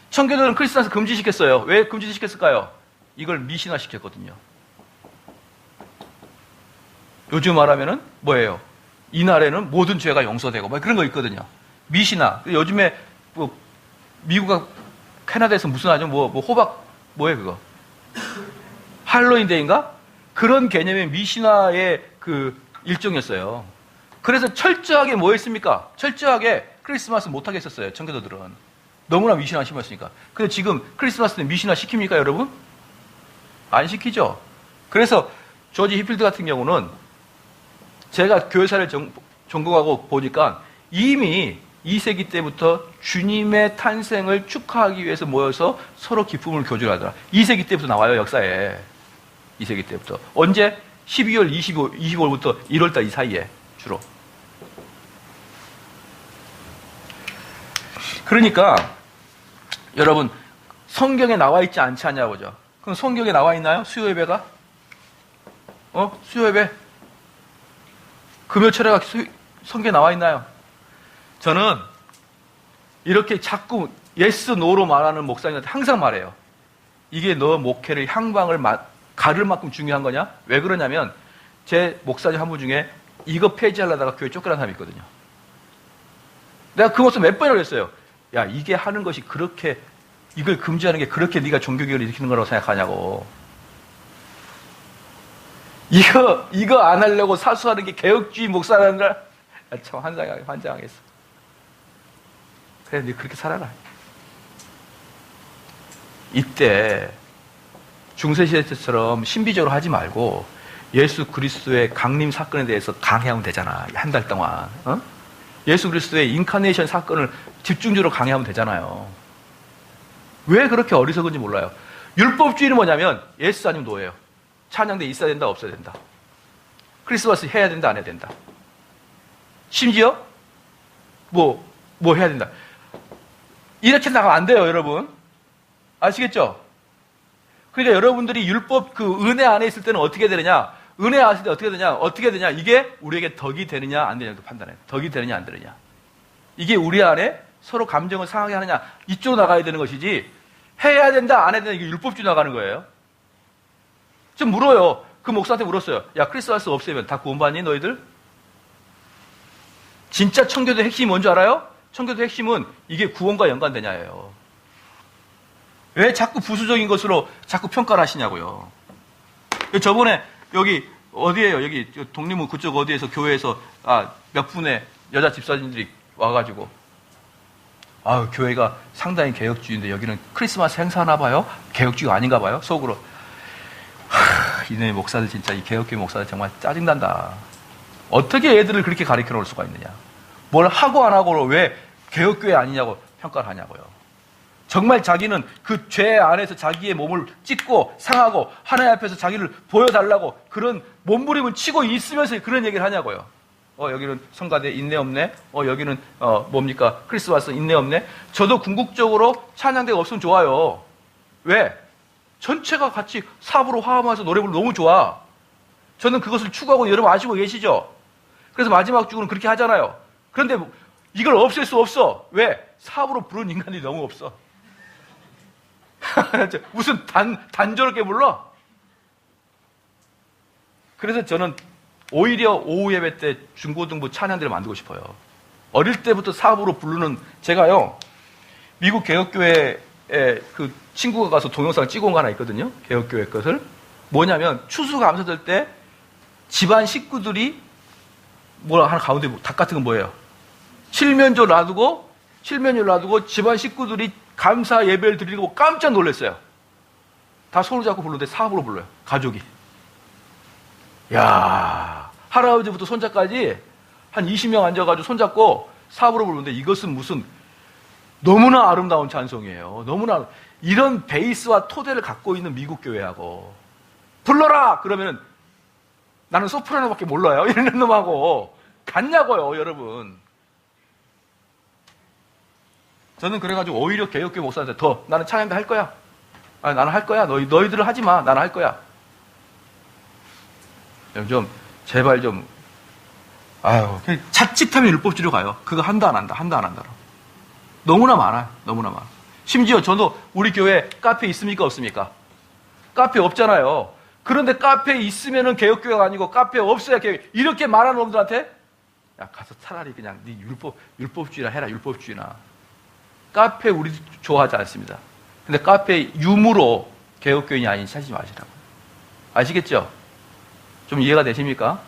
청교도는 크리스마스 금지시켰어요. 왜 금지시켰을까요? 이걸 미신화시켰거든요. 요즘 말하면은 뭐예요? 이날에는 모든 죄가 용서되고 뭐 그런 거 있거든요. 미신화. 요즘에 뭐 미국, 캐나다에서 무슨 하죠? 뭐 호박 뭐예요 그거? 할로윈데이인가? 그런 개념의 미신화의 그 일종이었어요. 그래서 철저하게 뭐 했습니까? 철저하게 크리스마스 못하게 했었어요. 청교도들은. 너무나 미신화 심었으니까. 근데 지금 크리스마스 때 미신화 시킵니까, 여러분? 안 시키죠. 그래서 조지 히필드 같은 경우는 제가 교회사를 전공하고 보니까 이미 2세기 때부터 주님의 탄생을 축하하기 위해서 모여서 서로 기쁨을 교주하더라. 2세기 때부터 나와요, 역사에. 2세기 때부터. 언제? 12월 25일부터 1월달 이 사이에 주로. 그러니까 여러분 성경에 나와 있지 않지 않냐 보죠. 그럼 성경에 나와 있나요? 수요예배가? 수요예배? 금요 철회가 성경에 나와 있나요? 저는 이렇게 자꾸 예스, 노로 말하는 목사님한테 항상 말해요. 이게 너 목회를 향방을 가를 만큼 중요한 거냐? 왜 그러냐면 제 목사님 한 분 중에 이거 폐지하려다가 교회 쫓겨난 사람이 있거든요. 내가 그 모습 몇 번이나 그랬어요. 야, 이게 하는 것이 그렇게, 이걸 금지하는 게 그렇게 네가 종교개혁을 일으키는 거라고 생각하냐고. 이거 안 하려고 사수하는 게 개혁주의 목사라는 걸, 참 환장하겠어. 그래, 네 그렇게 살아라. 이때 중세시대 때처럼 신비적으로 하지 말고 예수 그리스도의 강림 사건에 대해서 강해하면 되잖아. 한 달 동안. 예수 그리스도의 인카네이션 사건을 집중적으로 강해하면 되잖아요. 왜 그렇게 어리석은지 몰라요. 율법주의는 뭐냐면 예수 아니면 노예요. 찬양대 있어야 된다, 없어야 된다. 크리스마스 해야 된다, 안 해야 된다. 심지어 뭐 해야 된다. 이렇게 나가면 안 돼요, 여러분. 아시겠죠? 그러니까 여러분들이 율법 그 은혜 안에 있을 때는 어떻게 되느냐? 은혜 안에 있을 때 어떻게 되냐? 이게 우리에게 덕이 되느냐, 안 되느냐 판단해요. 덕이 되느냐, 안 되느냐. 이게 우리 안에 서로 감정을 상하게 하느냐, 이쪽으로 나가야 되는 것이지, 해야 된다, 안 해야 된다, 이게 율법주의 나가는 거예요. 좀 물어요. 그 목사한테 물었어요. 야, 크리스마스 없애면 다 구원받니, 너희들? 진짜 청교도 핵심이 뭔지 알아요? 청교도 핵심은 이게 구원과 연관되냐예요. 왜 자꾸 부수적인 것으로 자꾸 평가를 하시냐고요. 저번에 여기 어디에요? 여기 독립문 그쪽 어디에서 교회에서 몇 분의 여자 집사님들이 와가지고 아, 교회가 상당히 개혁주의인데 여기는 크리스마스 행사하나 봐요? 개혁주의가 아닌가 봐요? 속으로. 이놈의 목사들 진짜, 이 개혁교회 목사들 정말 짜증난다. 어떻게 애들을 그렇게 가르쳐 놓을 수가 있느냐. 뭘 하고 안 하고로 왜 개혁교회 아니냐고 평가를 하냐고요. 정말 자기는 그 죄 안에서 자기의 몸을 찢고 상하고 하나님 앞에서 자기를 보여달라고 그런 몸부림을 치고 있으면서 그런 얘기를 하냐고요. 여기는 성가대 인내 없네. 여기는 뭡니까? 크리스마스 인내 없네. 저도 궁극적으로 찬양대가 없으면 좋아요. 왜? 전체가 같이 사부로 화음하면서 노래 부르면 너무 좋아. 저는 그것을 추구하고 여러분 아시고 계시죠? 그래서 마지막 주는 그렇게 하잖아요. 그런데 이걸 없앨 수 없어. 왜? 사부로 부르는 인간이 너무 없어. 무슨 단조롭게 불러? 그래서 저는 오히려 오후 예배 때 중고등부 찬양대를 만들고 싶어요. 어릴 때부터 사부로 부르는, 제가요, 미국 개혁교회에 그 친구가 가서 동영상을 찍어온 거 하나 있거든요. 개혁교회 것을. 뭐냐면, 추수감사절 때 집안 식구들이 하나 가운데 닭 같은 건 뭐예요? 칠면조 놔두고 집안 식구들이 감사 예배를 드리는 거 깜짝 놀랐어요. 다 손을 잡고 부르는데 사부로 불러요. 가족이. 야, 할아버지부터 손자까지 한 20명 앉아가지고 손잡고 사부로 부르는데 이것은 무슨 너무나 아름다운 찬송이에요. 너무나 이런 베이스와 토대를 갖고 있는 미국 교회하고 불러라! 그러면은 나는 소프라노밖에 몰라요. 이런 놈하고 같냐고요, 여러분. 저는 그래가지고 오히려 개혁교회 목사한테 나는 찬양대 할 거야. 아니, 나는 할 거야. 너희들은 하지 마. 나는 할 거야. 좀 제발 좀 자칫하면 율법주의로 가요. 그거 한다 안 한다로. 너무나 많아. 심지어 저도 우리 교회 카페 있습니까 없습니까? 카페 없잖아요. 그런데 카페 있으면은 개혁교회가 아니고 카페 없어야 개혁. 이렇게 말하는 놈들한테 야, 가서 차라리 그냥 네 율법주의나 해라. 율법주의나. 카페 우리 좋아하지 않습니다. 근데 카페 유무로 개혁교인이 아닌 찾지 마시라고. 아시겠죠? 좀 이해가 되십니까?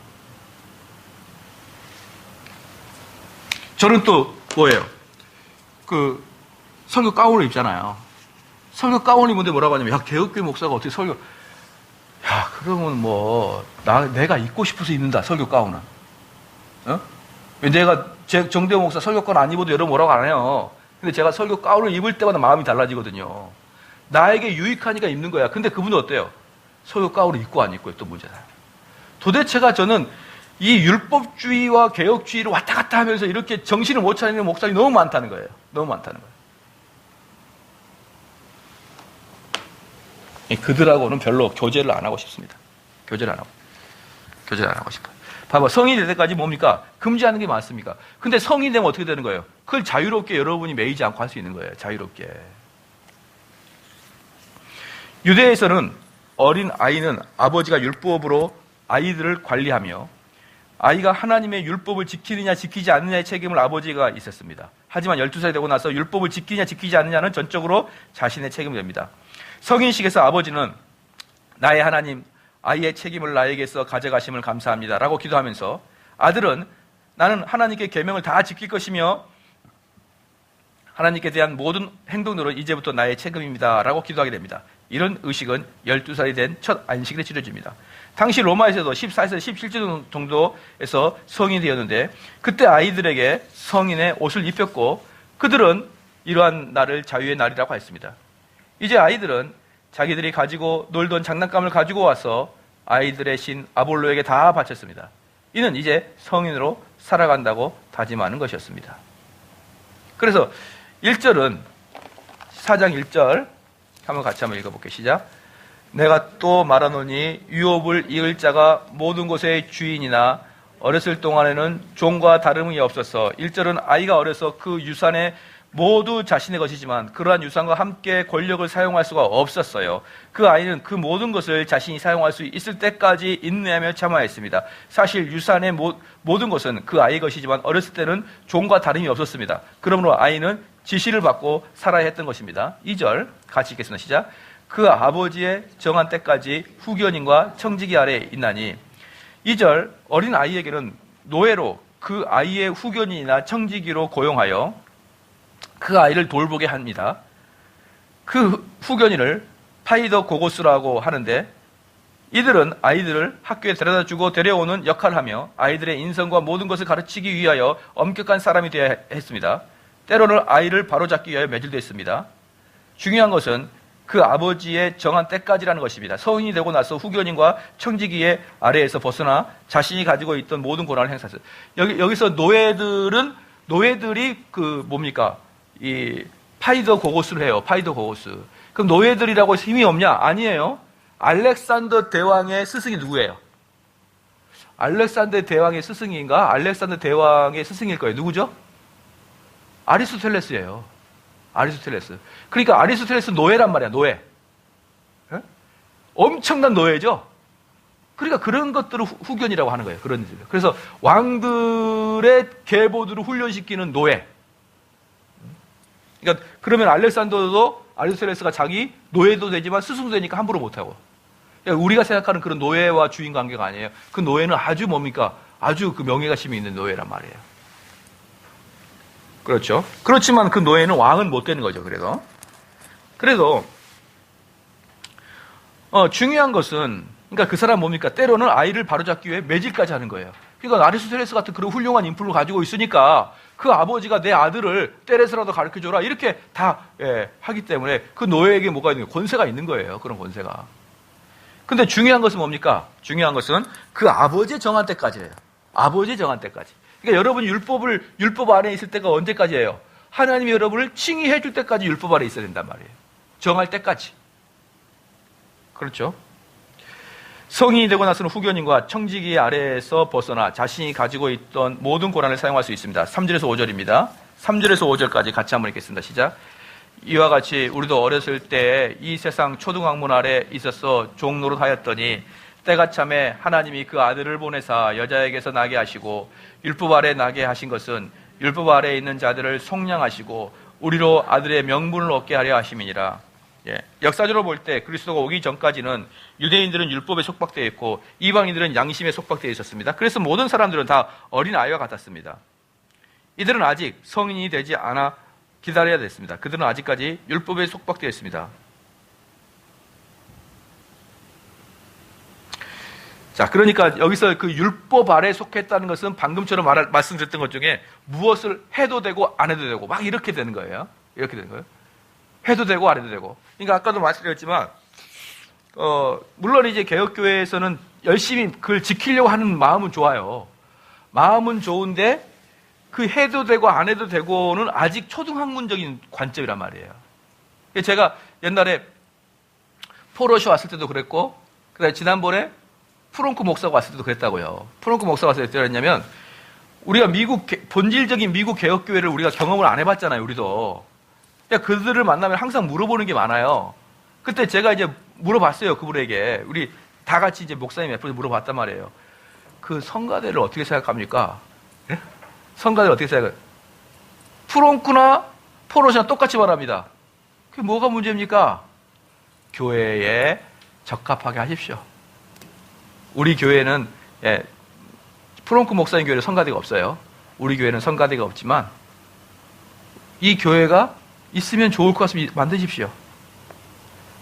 저는 또 뭐예요? 그 설교 가운을 입잖아요. 설교 가운 입는데 뭐라고 하냐면, 야, 개혁교회 목사가 어떻게 설교? 야, 그러면 내가 입고 싶어서 입는다, 설교 가운은. 왜 내가 정대호 목사 설교 가운 안 입어도 여러분 뭐라고 안 해요. 근데 제가 설교 가운을 입을 때마다 마음이 달라지거든요. 나에게 유익하니까 입는 거야. 근데 그분은 어때요? 설교 가운을 입고 안 입고의 또 문제다. 도대체가 저는 이 율법주의와 개혁주의를 왔다 갔다 하면서 이렇게 정신을 못 차리는 목사님이 너무 많다는 거예요. 너무 많다는 거예요. 그들하고는 별로 교제를 안 하고 싶습니다. 교제를 안 하고 싶어요. 봐봐, 성인이 될 때까지 뭡니까? 금지하는 게 많습니까? 근데 성인이 되면 어떻게 되는 거예요? 그걸 자유롭게 여러분이 매이지 않고 할 수 있는 거예요. 자유롭게. 유대에서는 어린 아이는 아버지가 율법으로 아이들을 관리하며 아이가 하나님의 율법을 지키느냐 지키지 않느냐의 책임을 아버지가 있었습니다. 하지만 12살이 되고 나서 율법을 지키느냐 지키지 않느냐는 전적으로 자신의 책임이 됩니다. 성인식에서 아버지는 나의 하나님, 아이의 책임을 나에게서 가져가심을 감사합니다 라고 기도하면서, 아들은 나는 하나님께 계명을 다 지킬 것이며 하나님께 대한 모든 행동들은 이제부터 나의 책임입니다 라고 기도하게 됩니다. 이런 의식은 12살이 된 첫 안식일에 치러집니다. 당시 로마에서도 14에서 17주 정도에서 성인이 되었는데, 그때 아이들에게 성인의 옷을 입혔고 그들은 이러한 날을 자유의 날이라고 했습니다. 이제 아이들은 자기들이 가지고 놀던 장난감을 가지고 와서 아이들의 신 아볼로에게 다 바쳤습니다. 이는 이제 성인으로 살아간다고 다짐하는 것이었습니다. 그래서 1절은 4장 1절 한번 같이 한번 읽어볼게요. 시작. 내가 또 말하노니 유업을 이을 자가 모든 것의 주인이나 어렸을 동안에는 종과 다름이 없어서. 1절은 아이가 어려서 그 유산에 모두 자신의 것이지만 그러한 유산과 함께 권력을 사용할 수가 없었어요. 그 아이는 그 모든 것을 자신이 사용할 수 있을 때까지 인내하며 참아야 했습니다. 사실 유산의 모든 것은 그 아이의 것이지만 어렸을 때는 종과 다름이 없었습니다. 그러므로 아이는 지시를 받고 살아야 했던 것입니다. 2절 같이 읽겠습니다. 시작. 그 아버지의 정한 때까지 후견인과 청지기 아래에 있나니. 2절 어린 아이에게는 노예로 그 아이의 후견인이나 청지기로 고용하여 그 아이를 돌보게 합니다. 그 후견인을 파이더 고고스라고 하는데 이들은 아이들을 학교에 데려다주고 데려오는 역할을 하며 아이들의 인성과 모든 것을 가르치기 위하여 엄격한 사람이 되어야 했습니다. 때로는 아이를 바로잡기 위하여 매질되어 있습니다. 중요한 것은 그 아버지의 정한 때까지라는 것입니다. 성인이 되고 나서 후견인과 청지기의 아래에서 벗어나 자신이 가지고 있던 모든 권한을 행사했어요. 여기서 노예들이 이 파이더 고고스를 해요. 파이더 고고스. 그럼 노예들이라고 해서 힘이 없냐? 아니에요. 알렉산더 대왕의 스승이 누구예요? 알렉산더 대왕의 스승인가? 알렉산더 대왕의 스승일 거예요. 누구죠? 아리스토텔레스예요. 아리스토텔레스. 그러니까 아리스토텔레스 노예란 말이야. 노예. 에? 엄청난 노예죠. 그러니까 그런 것들을 후견이라고 하는 거예요. 그런 일들. 그래서 왕들의 계보들을 훈련시키는 노예. 그러니까 그러면 알렉산더도 아리스토텔레스가 자기 노예도 되지만 스승도 되니까 함부로 못하고. 그러니까 우리가 생각하는 그런 노예와 주인 관계가 아니에요. 그 노예는 아주 아주 그 명예가심이 있는 노예란 말이에요. 그렇죠. 그렇지만 그 노예는 왕은 못 되는 거죠. 그래도 중요한 것은 그러니까 그 사람 때로는 아이를 바로잡기 위해 매질까지 하는 거예요. 그러니까 아리스토텔레스 같은 그런 훌륭한 인품을 가지고 있으니까 그 아버지가 내 아들을 때려서라도 가르쳐줘라 이렇게 다 하기 때문에 그 노예에게 뭐가 있는 거예요? 권세가 있는 거예요. 그런 권세가. 근데 중요한 것은 뭡니까? 중요한 것은 그 아버지의 정한 때까지예요. 아버지의 정한 때까지. 그러니까 여러분이 율법 안에 있을 때가 언제까지예요? 하나님이 여러분을 칭의해 줄 때까지 율법 아래 있어야 된단 말이에요. 정할 때까지. 그렇죠? 성인이 되고 나서는 후견인과 청지기 아래에서 벗어나 자신이 가지고 있던 모든 권한을 사용할 수 있습니다. 3절에서 5절입니다. 3절에서 5절까지 같이 한번 읽겠습니다. 시작. 이와 같이 우리도 어렸을 때 이 세상 초등학문 아래 있어서 종노릇 하였더니 때가 참에 하나님이 그 아들을 보내사 여자에게서 나게 하시고 율법 아래 나게 하신 것은 율법 아래에 있는 자들을 속량하시고 우리로 아들의 명분을 얻게 하려 하심이니라. 역사적으로 볼 때 그리스도가 오기 전까지는 유대인들은 율법에 속박되어 있고 이방인들은 양심에 속박되어 있었습니다. 그래서 모든 사람들은 다 어린아이와 같았습니다. 이들은 아직 성인이 되지 않아 기다려야 됐습니다. 그들은 아직까지 율법에 속박되어 있습니다. 자, 그러니까 여기서 그 율법 아래에 속했다는 것은 방금처럼 말씀드렸던 것 중에 무엇을 해도 되고 안 해도 되고 막 이렇게 되는 거예요. 이렇게 되는 거예요. 해도 되고 안 해도 되고. 그러니까 아까도 말씀드렸지만 물론 이제 개혁교회에서는 열심히 그걸 지키려고 하는 마음은 좋아요. 마음은 좋은데 그 해도 되고 안 해도 되고는 아직 초등학문적인 관점이란 말이에요. 제가 옛날에 포로시 왔을 때도 그랬고 그다음에 지난번에 프롱크 목사가 왔을 때도 그랬다고요. 프롱크 목사가 왔을 때 그랬냐면 우리가 본질적인 미국 개혁교회를 우리가 경험을 안 해봤잖아요. 우리도. 그러니까 그들을 만나면 항상 물어보는 게 많아요. 그때 제가 이제 물어봤어요. 그분에게. 우리 다 같이 이제 목사님 옆에서 물어봤단 말이에요. 그 성가대를 어떻게 생각합니까? 네? 성가대를 어떻게 생각해요? 프롱크나 포로시나 똑같이 말합니다. 그게 뭐가 문제입니까? 교회에 적합하게 하십시오. 우리 교회는 프롱크 목사님 교회는 성가대가 없어요. 우리 교회는 성가대가 없지만 이 교회가 있으면 좋을 것 같으면 만드십시오.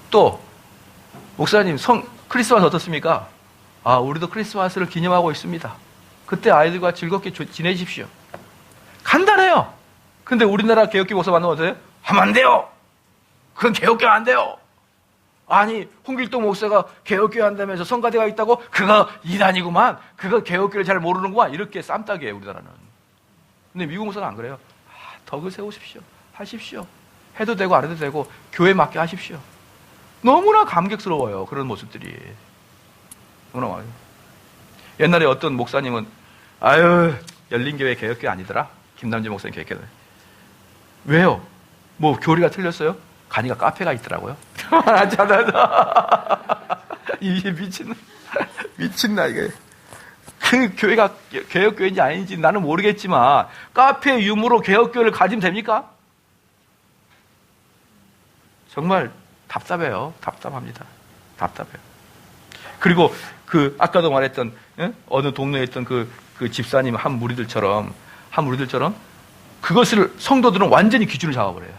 또 목사님 크리스마스 어떻습니까? 우리도 크리스마스를 기념하고 있습니다. 그때 아이들과 즐겁게 지내십시오. 간단해요. 근데 우리나라 개혁교 목사 만나면 어때요? 하면 안 돼요. 그건 개혁교 안 돼요. 아니 홍길동 목사가 개혁교회 한다면서 성가대가 있다고? 그거 이단이구만. 그거 개혁교회를 잘 모르는구만. 이렇게 쌈딱이에요 우리나라는. 근데 미국 목사는 안 그래요. 덕을 세우십시오. 하십시오. 해도 되고 안 해도 되고 교회 맞게 하십시오. 너무나 감격스러워요. 그런 모습들이. 너무나 많아요. 옛날에 어떤 목사님은 열린교회 개혁교회 아니더라. 김남재 목사님 개혁교회. 왜요? 뭐 교리가 틀렸어요? 가니까 카페가 있더라고요. 이게 미친나 이게. 그 교회가 개혁교회인지 아닌지 나는 모르겠지만 카페 유무로 개혁교회를 가지면 됩니까? 정말 답답해요. 답답합니다. 답답해요. 그리고 아까도 말했던 어느 동네에 있던 그 집사님 한 무리들처럼 그것을 성도들은 완전히 기준을 잡아버려요.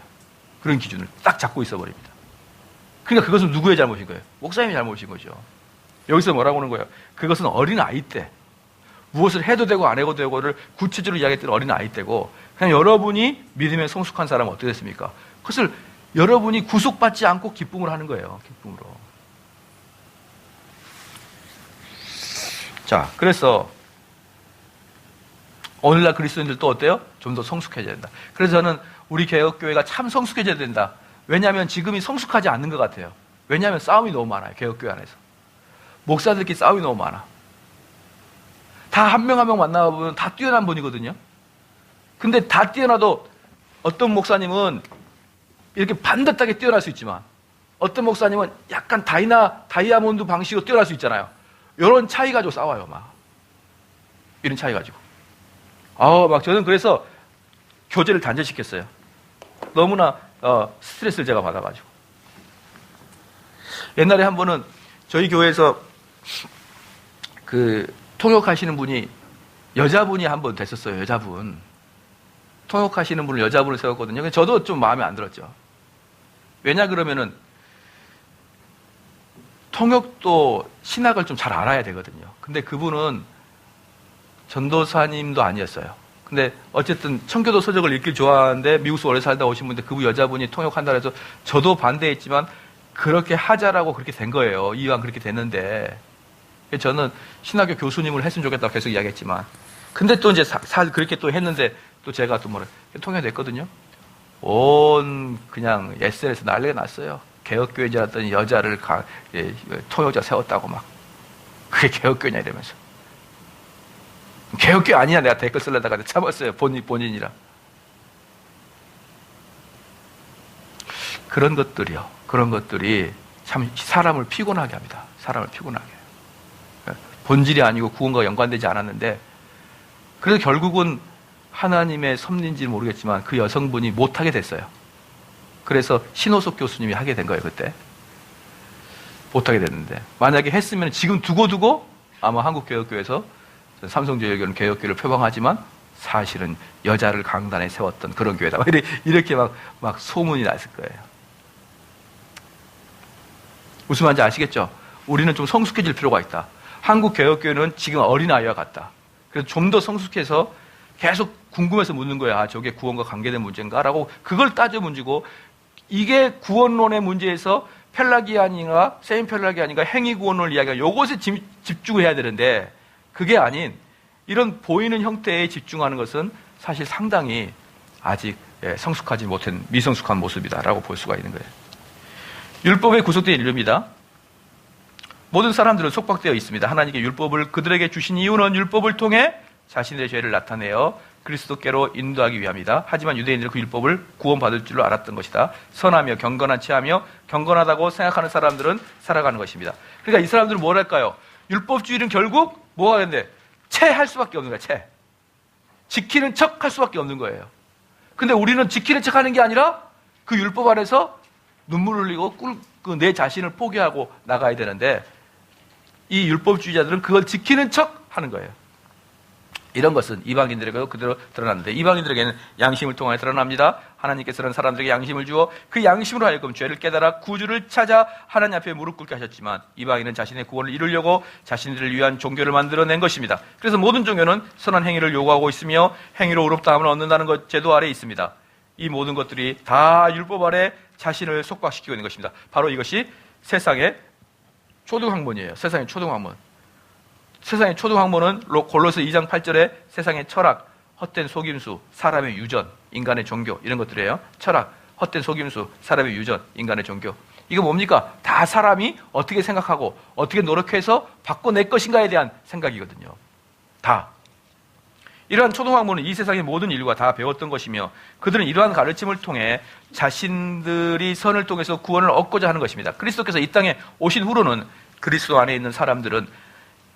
그런 기준을 딱 잡고 있어버립니다. 그러니까 그것은 누구의 잘못인 거예요? 목사님의 잘못인 거죠. 여기서 뭐라고 하는 거예요? 그것은 어린아이 때 무엇을 해도 되고 안 해도 되고를 구체적으로 이야기했던 어린아이 때고, 그냥 여러분이 믿음에 성숙한 사람은 어떻게 됐습니까? 그것을 여러분이 구속받지 않고 기쁨을 하는 거예요. 기쁨으로. 자, 그래서 오늘날 그리스도인들도 어때요? 좀 더 성숙해져야 된다. 그래서 저는 우리 개혁교회가 참 성숙해져야 된다. 왜냐하면 지금이 성숙하지 않는 것 같아요. 왜냐하면 싸움이 너무 많아요. 개혁교회 안에서. 목사들끼리 싸움이 너무 많아. 다 한 명 한 명 만나보면 다 뛰어난 분이거든요. 근데 다 뛰어나도 어떤 목사님은 이렇게 반듯하게 뛰어날 수 있지만 어떤 목사님은 약간 다이아몬드 방식으로 뛰어날 수 있잖아요. 이런 차이 가지고 싸워요, 막. 이런 차이 가지고. 막 저는 그래서 교제를 단절시켰어요. 너무나 스트레스를 제가 받아가지고. 옛날에 한 번은 저희 교회에서 통역하시는 분이 여자분이 한 번 됐었어요. 여자분. 통역하시는 분을 여자분을 세웠거든요. 근데 저도 좀 마음에 안 들었죠. 왜냐 그러면은 통역도 신학을 좀 잘 알아야 되거든요. 근데 그분은 전도사님도 아니었어요. 근데 어쨌든 청교도 서적을 읽길 좋아하는데 미국에서 오래 살다 오신 분인데 그 여자분이 통역한다 해서 저도 반대했지만 그렇게 하자라고 그렇게 된 거예요. 이왕 그렇게 됐는데. 저는 신학교 교수님을 했으면 좋겠다고 계속 이야기했지만, 근데 또 이제 그렇게 또 했는데 또 제가 또 통역됐거든요. 그냥 SNS에서 난리가 났어요. 개혁교회인 줄 알았더니 여자를 통역자 세웠다고 막. 그게 개혁교회냐 이러면서. 개혁교회 아니냐 내가 댓글 쓰려다가 참았어요. 본인이라. 그런 것들이 참 사람을 피곤하게 합니다. 사람을 피곤하게 해요. 본질이 아니고 구원과 연관되지 않았는데, 그래서 결국은 하나님의 섭리인지는 모르겠지만 그 여성분이 못하게 됐어요. 그래서 신호석 교수님이 하게 된 거예요. 그때 못하게 됐는데, 만약에 했으면 지금 두고두고 아마 한국개혁교회에서 삼성제일교회는 개혁교회를 표방하지만 사실은 여자를 강단에 세웠던 그런 교회다, 이렇게 막 소문이 났을 거예요. 무슨 말인지 아시겠죠? 우리는 좀 성숙해질 필요가 있다. 한국개혁교회는 지금 어린아이와 같다. 그래서 좀 더 성숙해서 계속 궁금해서 묻는 거야. 저게 구원과 관계된 문제인가? 라고 그걸 따져 문제고, 이게 구원론의 문제에서 펠라기안인가 세임 펠라기안인가 행위구원론을 이야기하고 요것에 집중해야 되는데, 그게 아닌 이런 보이는 형태에 집중하는 것은 사실 상당히 아직 성숙하지 못한 미성숙한 모습이다라고 볼 수가 있는 거예요. 율법에 구속된 인류입니다. 모든 사람들은 속박되어 있습니다. 하나님께 율법을 그들에게 주신 이유는 율법을 통해 자신의 죄를 나타내어 그리스도께로 인도하기 위함이다. 하지만 유대인들은 그 율법을 구원받을 줄로 알았던 것이다. 선하며 경건한 체하며 경건하다고 생각하는 사람들은 살아가는 것입니다. 그러니까 이 사람들은 뭘 할까요? 율법주의는 결국 뭐가 되는데 체할 수밖에 없는 거예요. 체. 지키는 척 할 수밖에 없는 거예요. 근데 우리는 지키는 척 하는 게 아니라 그 율법 안에서 눈물 흘리고 내 자신을 포기하고 나가야 되는데, 이 율법주의자들은 그걸 지키는 척 하는 거예요. 이런 것은 이방인들에게도 그대로 드러났는데, 이방인들에게는 양심을 통하여 드러납니다. 하나님께서는 사람들에게 양심을 주어 그 양심으로 하여금 죄를 깨달아 구주를 찾아 하나님 앞에 무릎 꿇게 하셨지만, 이방인은 자신의 구원을 이루려고 자신들을 위한 종교를 만들어낸 것입니다. 그래서 모든 종교는 선한 행위를 요구하고 있으며 행위로 의롭다함을 얻는다는 것 제도 아래에 있습니다. 이 모든 것들이 다 율법 아래 자신을 속박시키고 있는 것입니다. 바로 이것이 세상의 초등학문이에요. 세상의 초등학문. 세상의 초등학문은 골로새 2장 8절에 세상의 철학, 헛된 속임수, 사람의 유전, 인간의 종교, 이런 것들이에요. 철학, 헛된 속임수, 사람의 유전, 인간의 종교. 이거 뭡니까? 다 사람이 어떻게 생각하고 어떻게 노력해서 바꿔낼 것인가에 대한 생각이거든요. 다. 이러한 초등학문은 이 세상의 모든 인류가 다 배웠던 것이며, 그들은 이러한 가르침을 통해 자신들이 선을 통해서 구원을 얻고자 하는 것입니다. 그리스도께서 이 땅에 오신 후로는 그리스도 안에 있는 사람들은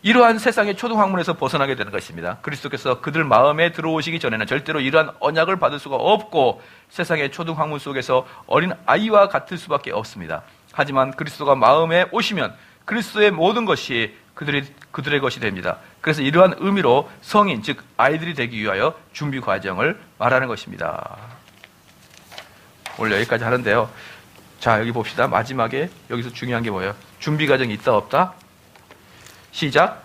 이러한 세상의 초등학문에서 벗어나게 되는 것입니다. 그리스도께서 그들 마음에 들어오시기 전에는 절대로 이러한 언약을 받을 수가 없고 세상의 초등학문 속에서 어린 아이와 같을 수밖에 없습니다. 하지만 그리스도가 마음에 오시면 그리스도의 모든 것이 그들의 것이 됩니다. 그래서 이러한 의미로 성인, 즉 아이들이 되기 위하여 준비 과정을 말하는 것입니다. 오늘 여기까지 하는데요. 자, 여기 봅시다. 마지막에 여기서 중요한 게 뭐예요? 준비 과정이 있다 없다? 시작.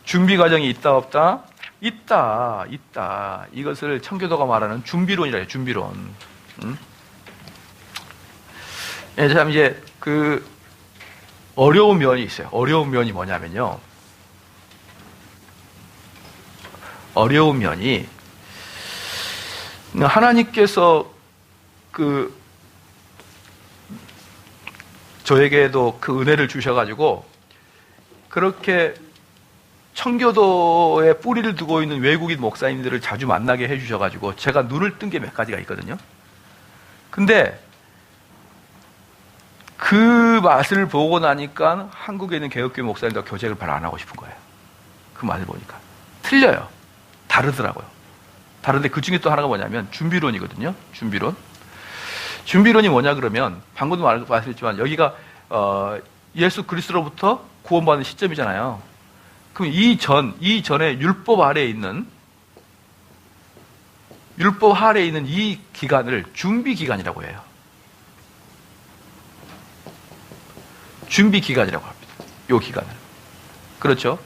준비 과정이 있다 없다? 있다. 이것을 청교도가 말하는 준비론이라 해요. 준비론. 예, 참 이제 그 어려운 면이 있어요. 어려운 면이 뭐냐면요. 어려운 면이 하나님께서 그 저에게도 그 은혜를 주셔가지고 그렇게 청교도에 뿌리를 두고 있는 외국인 목사님들을 자주 만나게 해주셔가지고 제가 눈을 뜬 게 몇 가지가 있거든요. 근데 그 맛을 보고 나니까 한국에 있는 개혁교회 목사님과 교제를 바로 안 하고 싶은 거예요. 그 맛을 보니까. 틀려요. 다르더라고요. 다른데 그 중에 또 하나가 뭐냐면 준비론이거든요. 준비론이 뭐냐 그러면 방금도 말씀드렸지만 여기가 예수 그리스도로부터 구원받는 시점이잖아요. 그럼 이전에 율법 아래에 있는 이 기간을 준비 기간이라고 해요. 준비 기간이라고 합니다. 요 기간을. 그렇죠?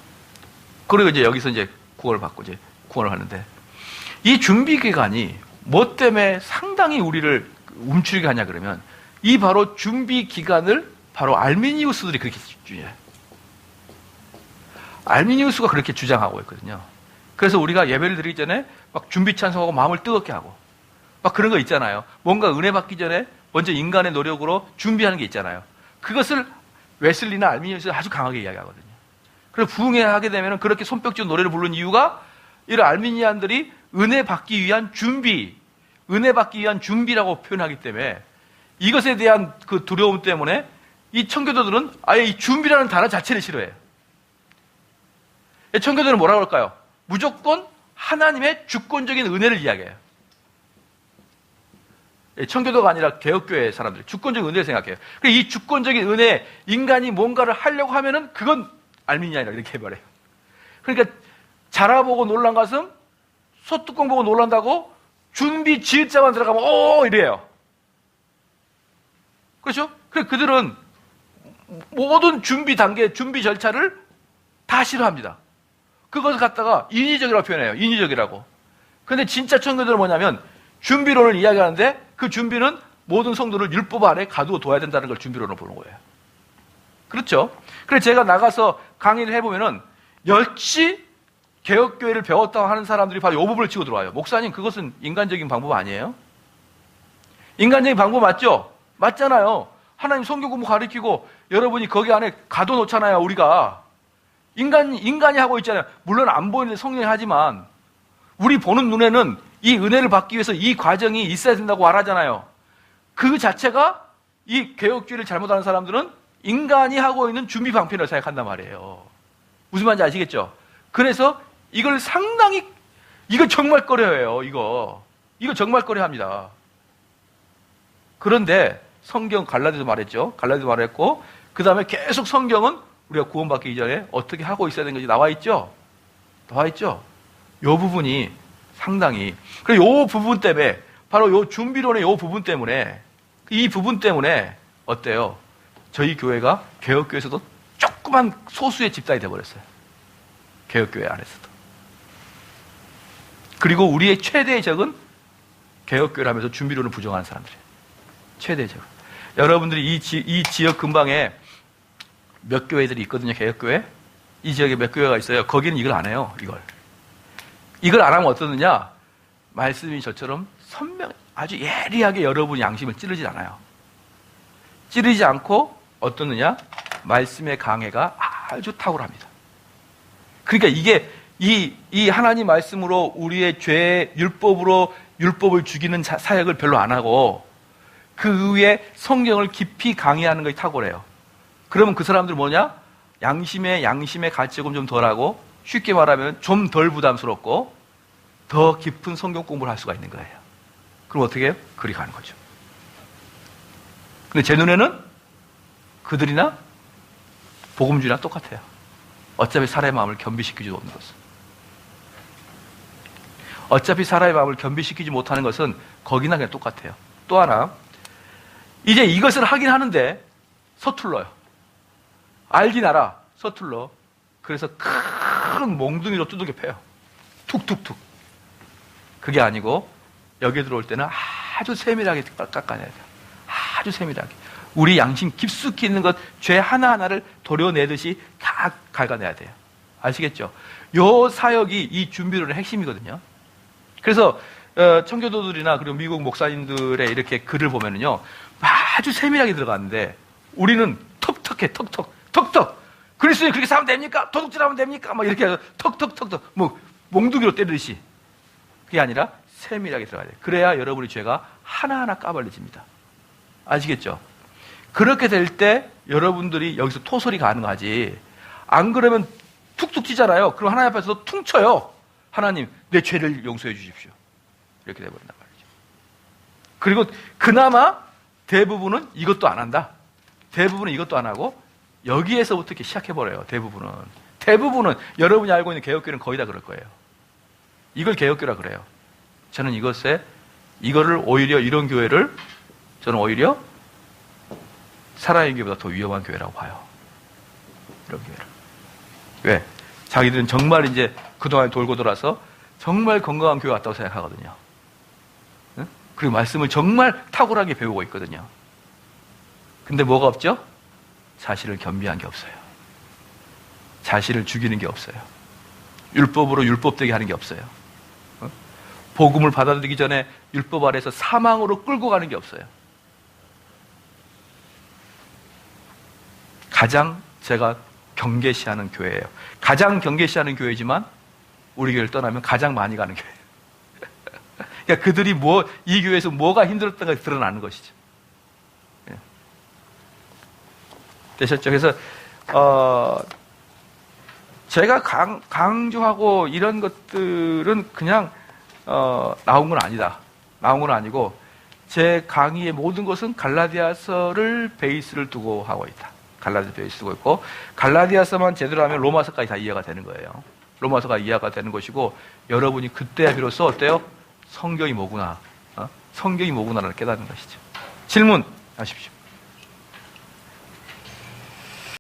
그리고 이제 여기서 이제 구원을 받고 이제 구원을 하는데 이 준비 기간이 뭐 때문에 상당히 우리를 움츠리게 하냐 그러면 이 바로 준비 기간을 바로 알미니우스들이 그렇게 주장해요. 알미니우스가 그렇게 주장하고 있거든요. 그래서 우리가 예배를 드리기 전에 막 준비 찬송하고 마음을 뜨겁게 하고 막 그런 거 있잖아요. 뭔가 은혜 받기 전에 먼저 인간의 노력으로 준비하는 게 있잖아요. 그것을 웨슬리나 알미니우스가 아주 강하게 이야기하거든요. 그래서 부흥회 하게 되면 그렇게 손뼉치고 노래를 부르는 이유가 이런 알미니안들이 은혜 받기 위한 준비라고 표현하기 때문에 이것에 대한 그 두려움 때문에 이 청교도들은 아예 이 준비라는 단어 자체를 싫어해요. 청교도는 뭐라고 할까요? 무조건 하나님의 주권적인 은혜를 이야기해요. 청교도가 아니라 개혁교회 사람들 주권적인 은혜를 생각해요. 이 주권적인 은혜, 인간이 뭔가를 하려고 하면은 그건 알미니아니라 이렇게 해버려요. 그러니까 자라보고 놀란 가슴, 소뚜껑 보고 놀란다고 준비 지읒자만 들어가면 오 이래요. 그렇죠? 그래서 그들은 모든 준비 단계, 준비 절차를 다 싫어합니다. 그것을 갖다가 인위적이라고 표현해요. 인위적이라고. 근데 진짜 청교도는 뭐냐면 준비론을 이야기하는데 그 준비는 모든 성도를 율법 아래 가두어 둬야 된다는 걸 준비론으로 보는 거예요. 그렇죠? 그래서 제가 나가서 강의를 해보면은 역시 개혁교회를 배웠다고 하는 사람들이 바로 이 부분을 치고 들어와요. 목사님, 그것은 인간적인 방법 아니에요? 인간적인 방법 맞죠? 맞잖아요. 하나님 성경 공부 가르치고 여러분이 거기 안에 가둬놓잖아요, 우리가. 인간이 하고 있잖아요. 물론 안 보이는데 성령이 하지만 우리 보는 눈에는 이 은혜를 받기 위해서 이 과정이 있어야 된다고 말하잖아요. 그 자체가 이 개혁주의를 잘못하는 사람들은 인간이 하고 있는 준비 방편을 생각한단 말이에요. 무슨 말인지 아시겠죠? 그래서 이걸 상당히 이거 정말 꺼려해요. 이거 정말 꺼려합니다. 그런데 성경 갈라디아서 말했죠. 갈라디아서 말했고 그 다음에 계속 성경은 우리가 구원받기 이전에 어떻게 하고 있어야 되는 것이 나와 있죠. 이 부분이 상당히 그리고 이 부분 때문에 바로 이 준비론의 이 부분 때문에 이 부분 때문에 어때요? 저희 교회가 개혁교회에서도 조그만 소수의 집단이 되어버렸어요. 개혁교회 안에서도. 그리고 우리의 최대의 적은 개혁교회를 하면서 준비론을 부정하는 사람들이에요. 최대의 적은. 여러분들이 이 지역 근방에 몇 교회들이 있거든요. 개혁교회. 이 지역에 몇 교회가 있어요. 거기는 이걸 안 해요. 이걸 안 하면 어떠느냐? 말씀이 저처럼 아주 예리하게 여러분 양심을 찌르지 않아요. 찌르지 않고 어떠느냐? 말씀의 강해가 아주 탁월합니다. 그러니까 이게 이 하나님 말씀으로 우리의 죄 율법을 죽이는 사역을 별로 안 하고 그 위에 성경을 깊이 강의하는 것이 탁월해요. 그러면 그 사람들 뭐냐? 양심의 가치금 좀 덜하고 쉽게 말하면 좀 덜 부담스럽고 더 깊은 성경 공부를 할 수가 있는 거예요. 그럼 어떻게 해요? 그리 가는 거죠. 근데 제 눈에는 그들이나 복음주의나 똑같아요. 어차피 사람의 마음을 겸비시키지 못하는 것은. 어차피 사람의 마음을 겸비시키지 못하는 것은 거기나 그냥 똑같아요. 또 하나, 이제 이것을 하긴 하는데 서툴러요. 알긴 알아, 서툴러. 그래서 큰 몽둥이로 두들겨 패요. 툭툭툭. 그게 아니고 여기에 들어올 때는 아주 세밀하게 깎아내야 돼요. 아주 세밀하게. 우리 양심 깊숙이 있는 것, 죄 하나하나를 도려내듯이 다 갉아내야 돼요. 아시겠죠? 요 사역이 이 준비론의 핵심이거든요. 그래서 청교도들이나 그리고 미국 목사님들의 이렇게 글을 보면은요, 아주 세밀하게 들어갔는데 우리는 턱턱해, 턱턱. 그리스도인 그렇게 살면 됩니까? 도둑질하면 됩니까? 막 이렇게 해서 턱턱 뭐 몽둥이로 때리듯이. 그게 아니라 세밀하게 들어가야 돼요. 그래야 여러분의 죄가 하나하나 까발려집니다. 아시겠죠? 그렇게 될 때 여러분들이 여기서 토설이 가능하지. 안 그러면 툭툭 찌잖아요. 그럼 하나님 앞에서 퉁쳐요. 하나님, 내 죄를 용서해 주십시오. 이렇게 돼버린단 말이죠. 그리고 그나마 대부분은 이것도 안 한다. 대부분은 이것도 안 하고 여기에서부터 이렇게 시작해버려요. 대부분은 여러분이 알고 있는 개혁교회는 거의 다 그럴 거예요. 이걸 개혁교회라 그래요. 저는 이거를 오히려 이런 교회를 저는 오히려 살아있는 교회보다 더 위험한 교회라고 봐요. 이런 교회를. 왜? 자기들은 정말 이제 그동안 돌고 돌아서 정말 건강한 교회 같다고 생각하거든요. 응? 그리고 말씀을 정말 탁월하게 배우고 있거든요. 근데 뭐가 없죠? 자신을 겸비한 게 없어요. 자신을 죽이는 게 없어요. 율법으로 율법되게 하는 게 없어요. 복음을 받아들이기 전에 율법 아래에서 사망으로 끌고 가는 게 없어요. 가장 제가 경계시하는 교회예요. 가장 경계시하는 교회지만 우리 교회를 떠나면 가장 많이 가는 교회예요. 그러니까 그들이 이 교회에서 뭐가 힘들었던가 드러나는 것이죠. 되셨죠? 그래서 제가 강조하고 이런 것들은 그냥 나온 건 아니다. 나온 건 아니고 제 강의의 모든 것은 갈라디아서를 베이스를 두고 하고 있다. 갈라디아서 베이스 두고 있고 갈라디아서만 제대로 하면 로마서까지 다 이해가 되는 거예요. 로마서가 이해가 되는 것이고 여러분이 그때 비로소 어때요? 성경이 뭐구나. 성경이 뭐구나를 깨닫는 것이죠. 질문 하십시오.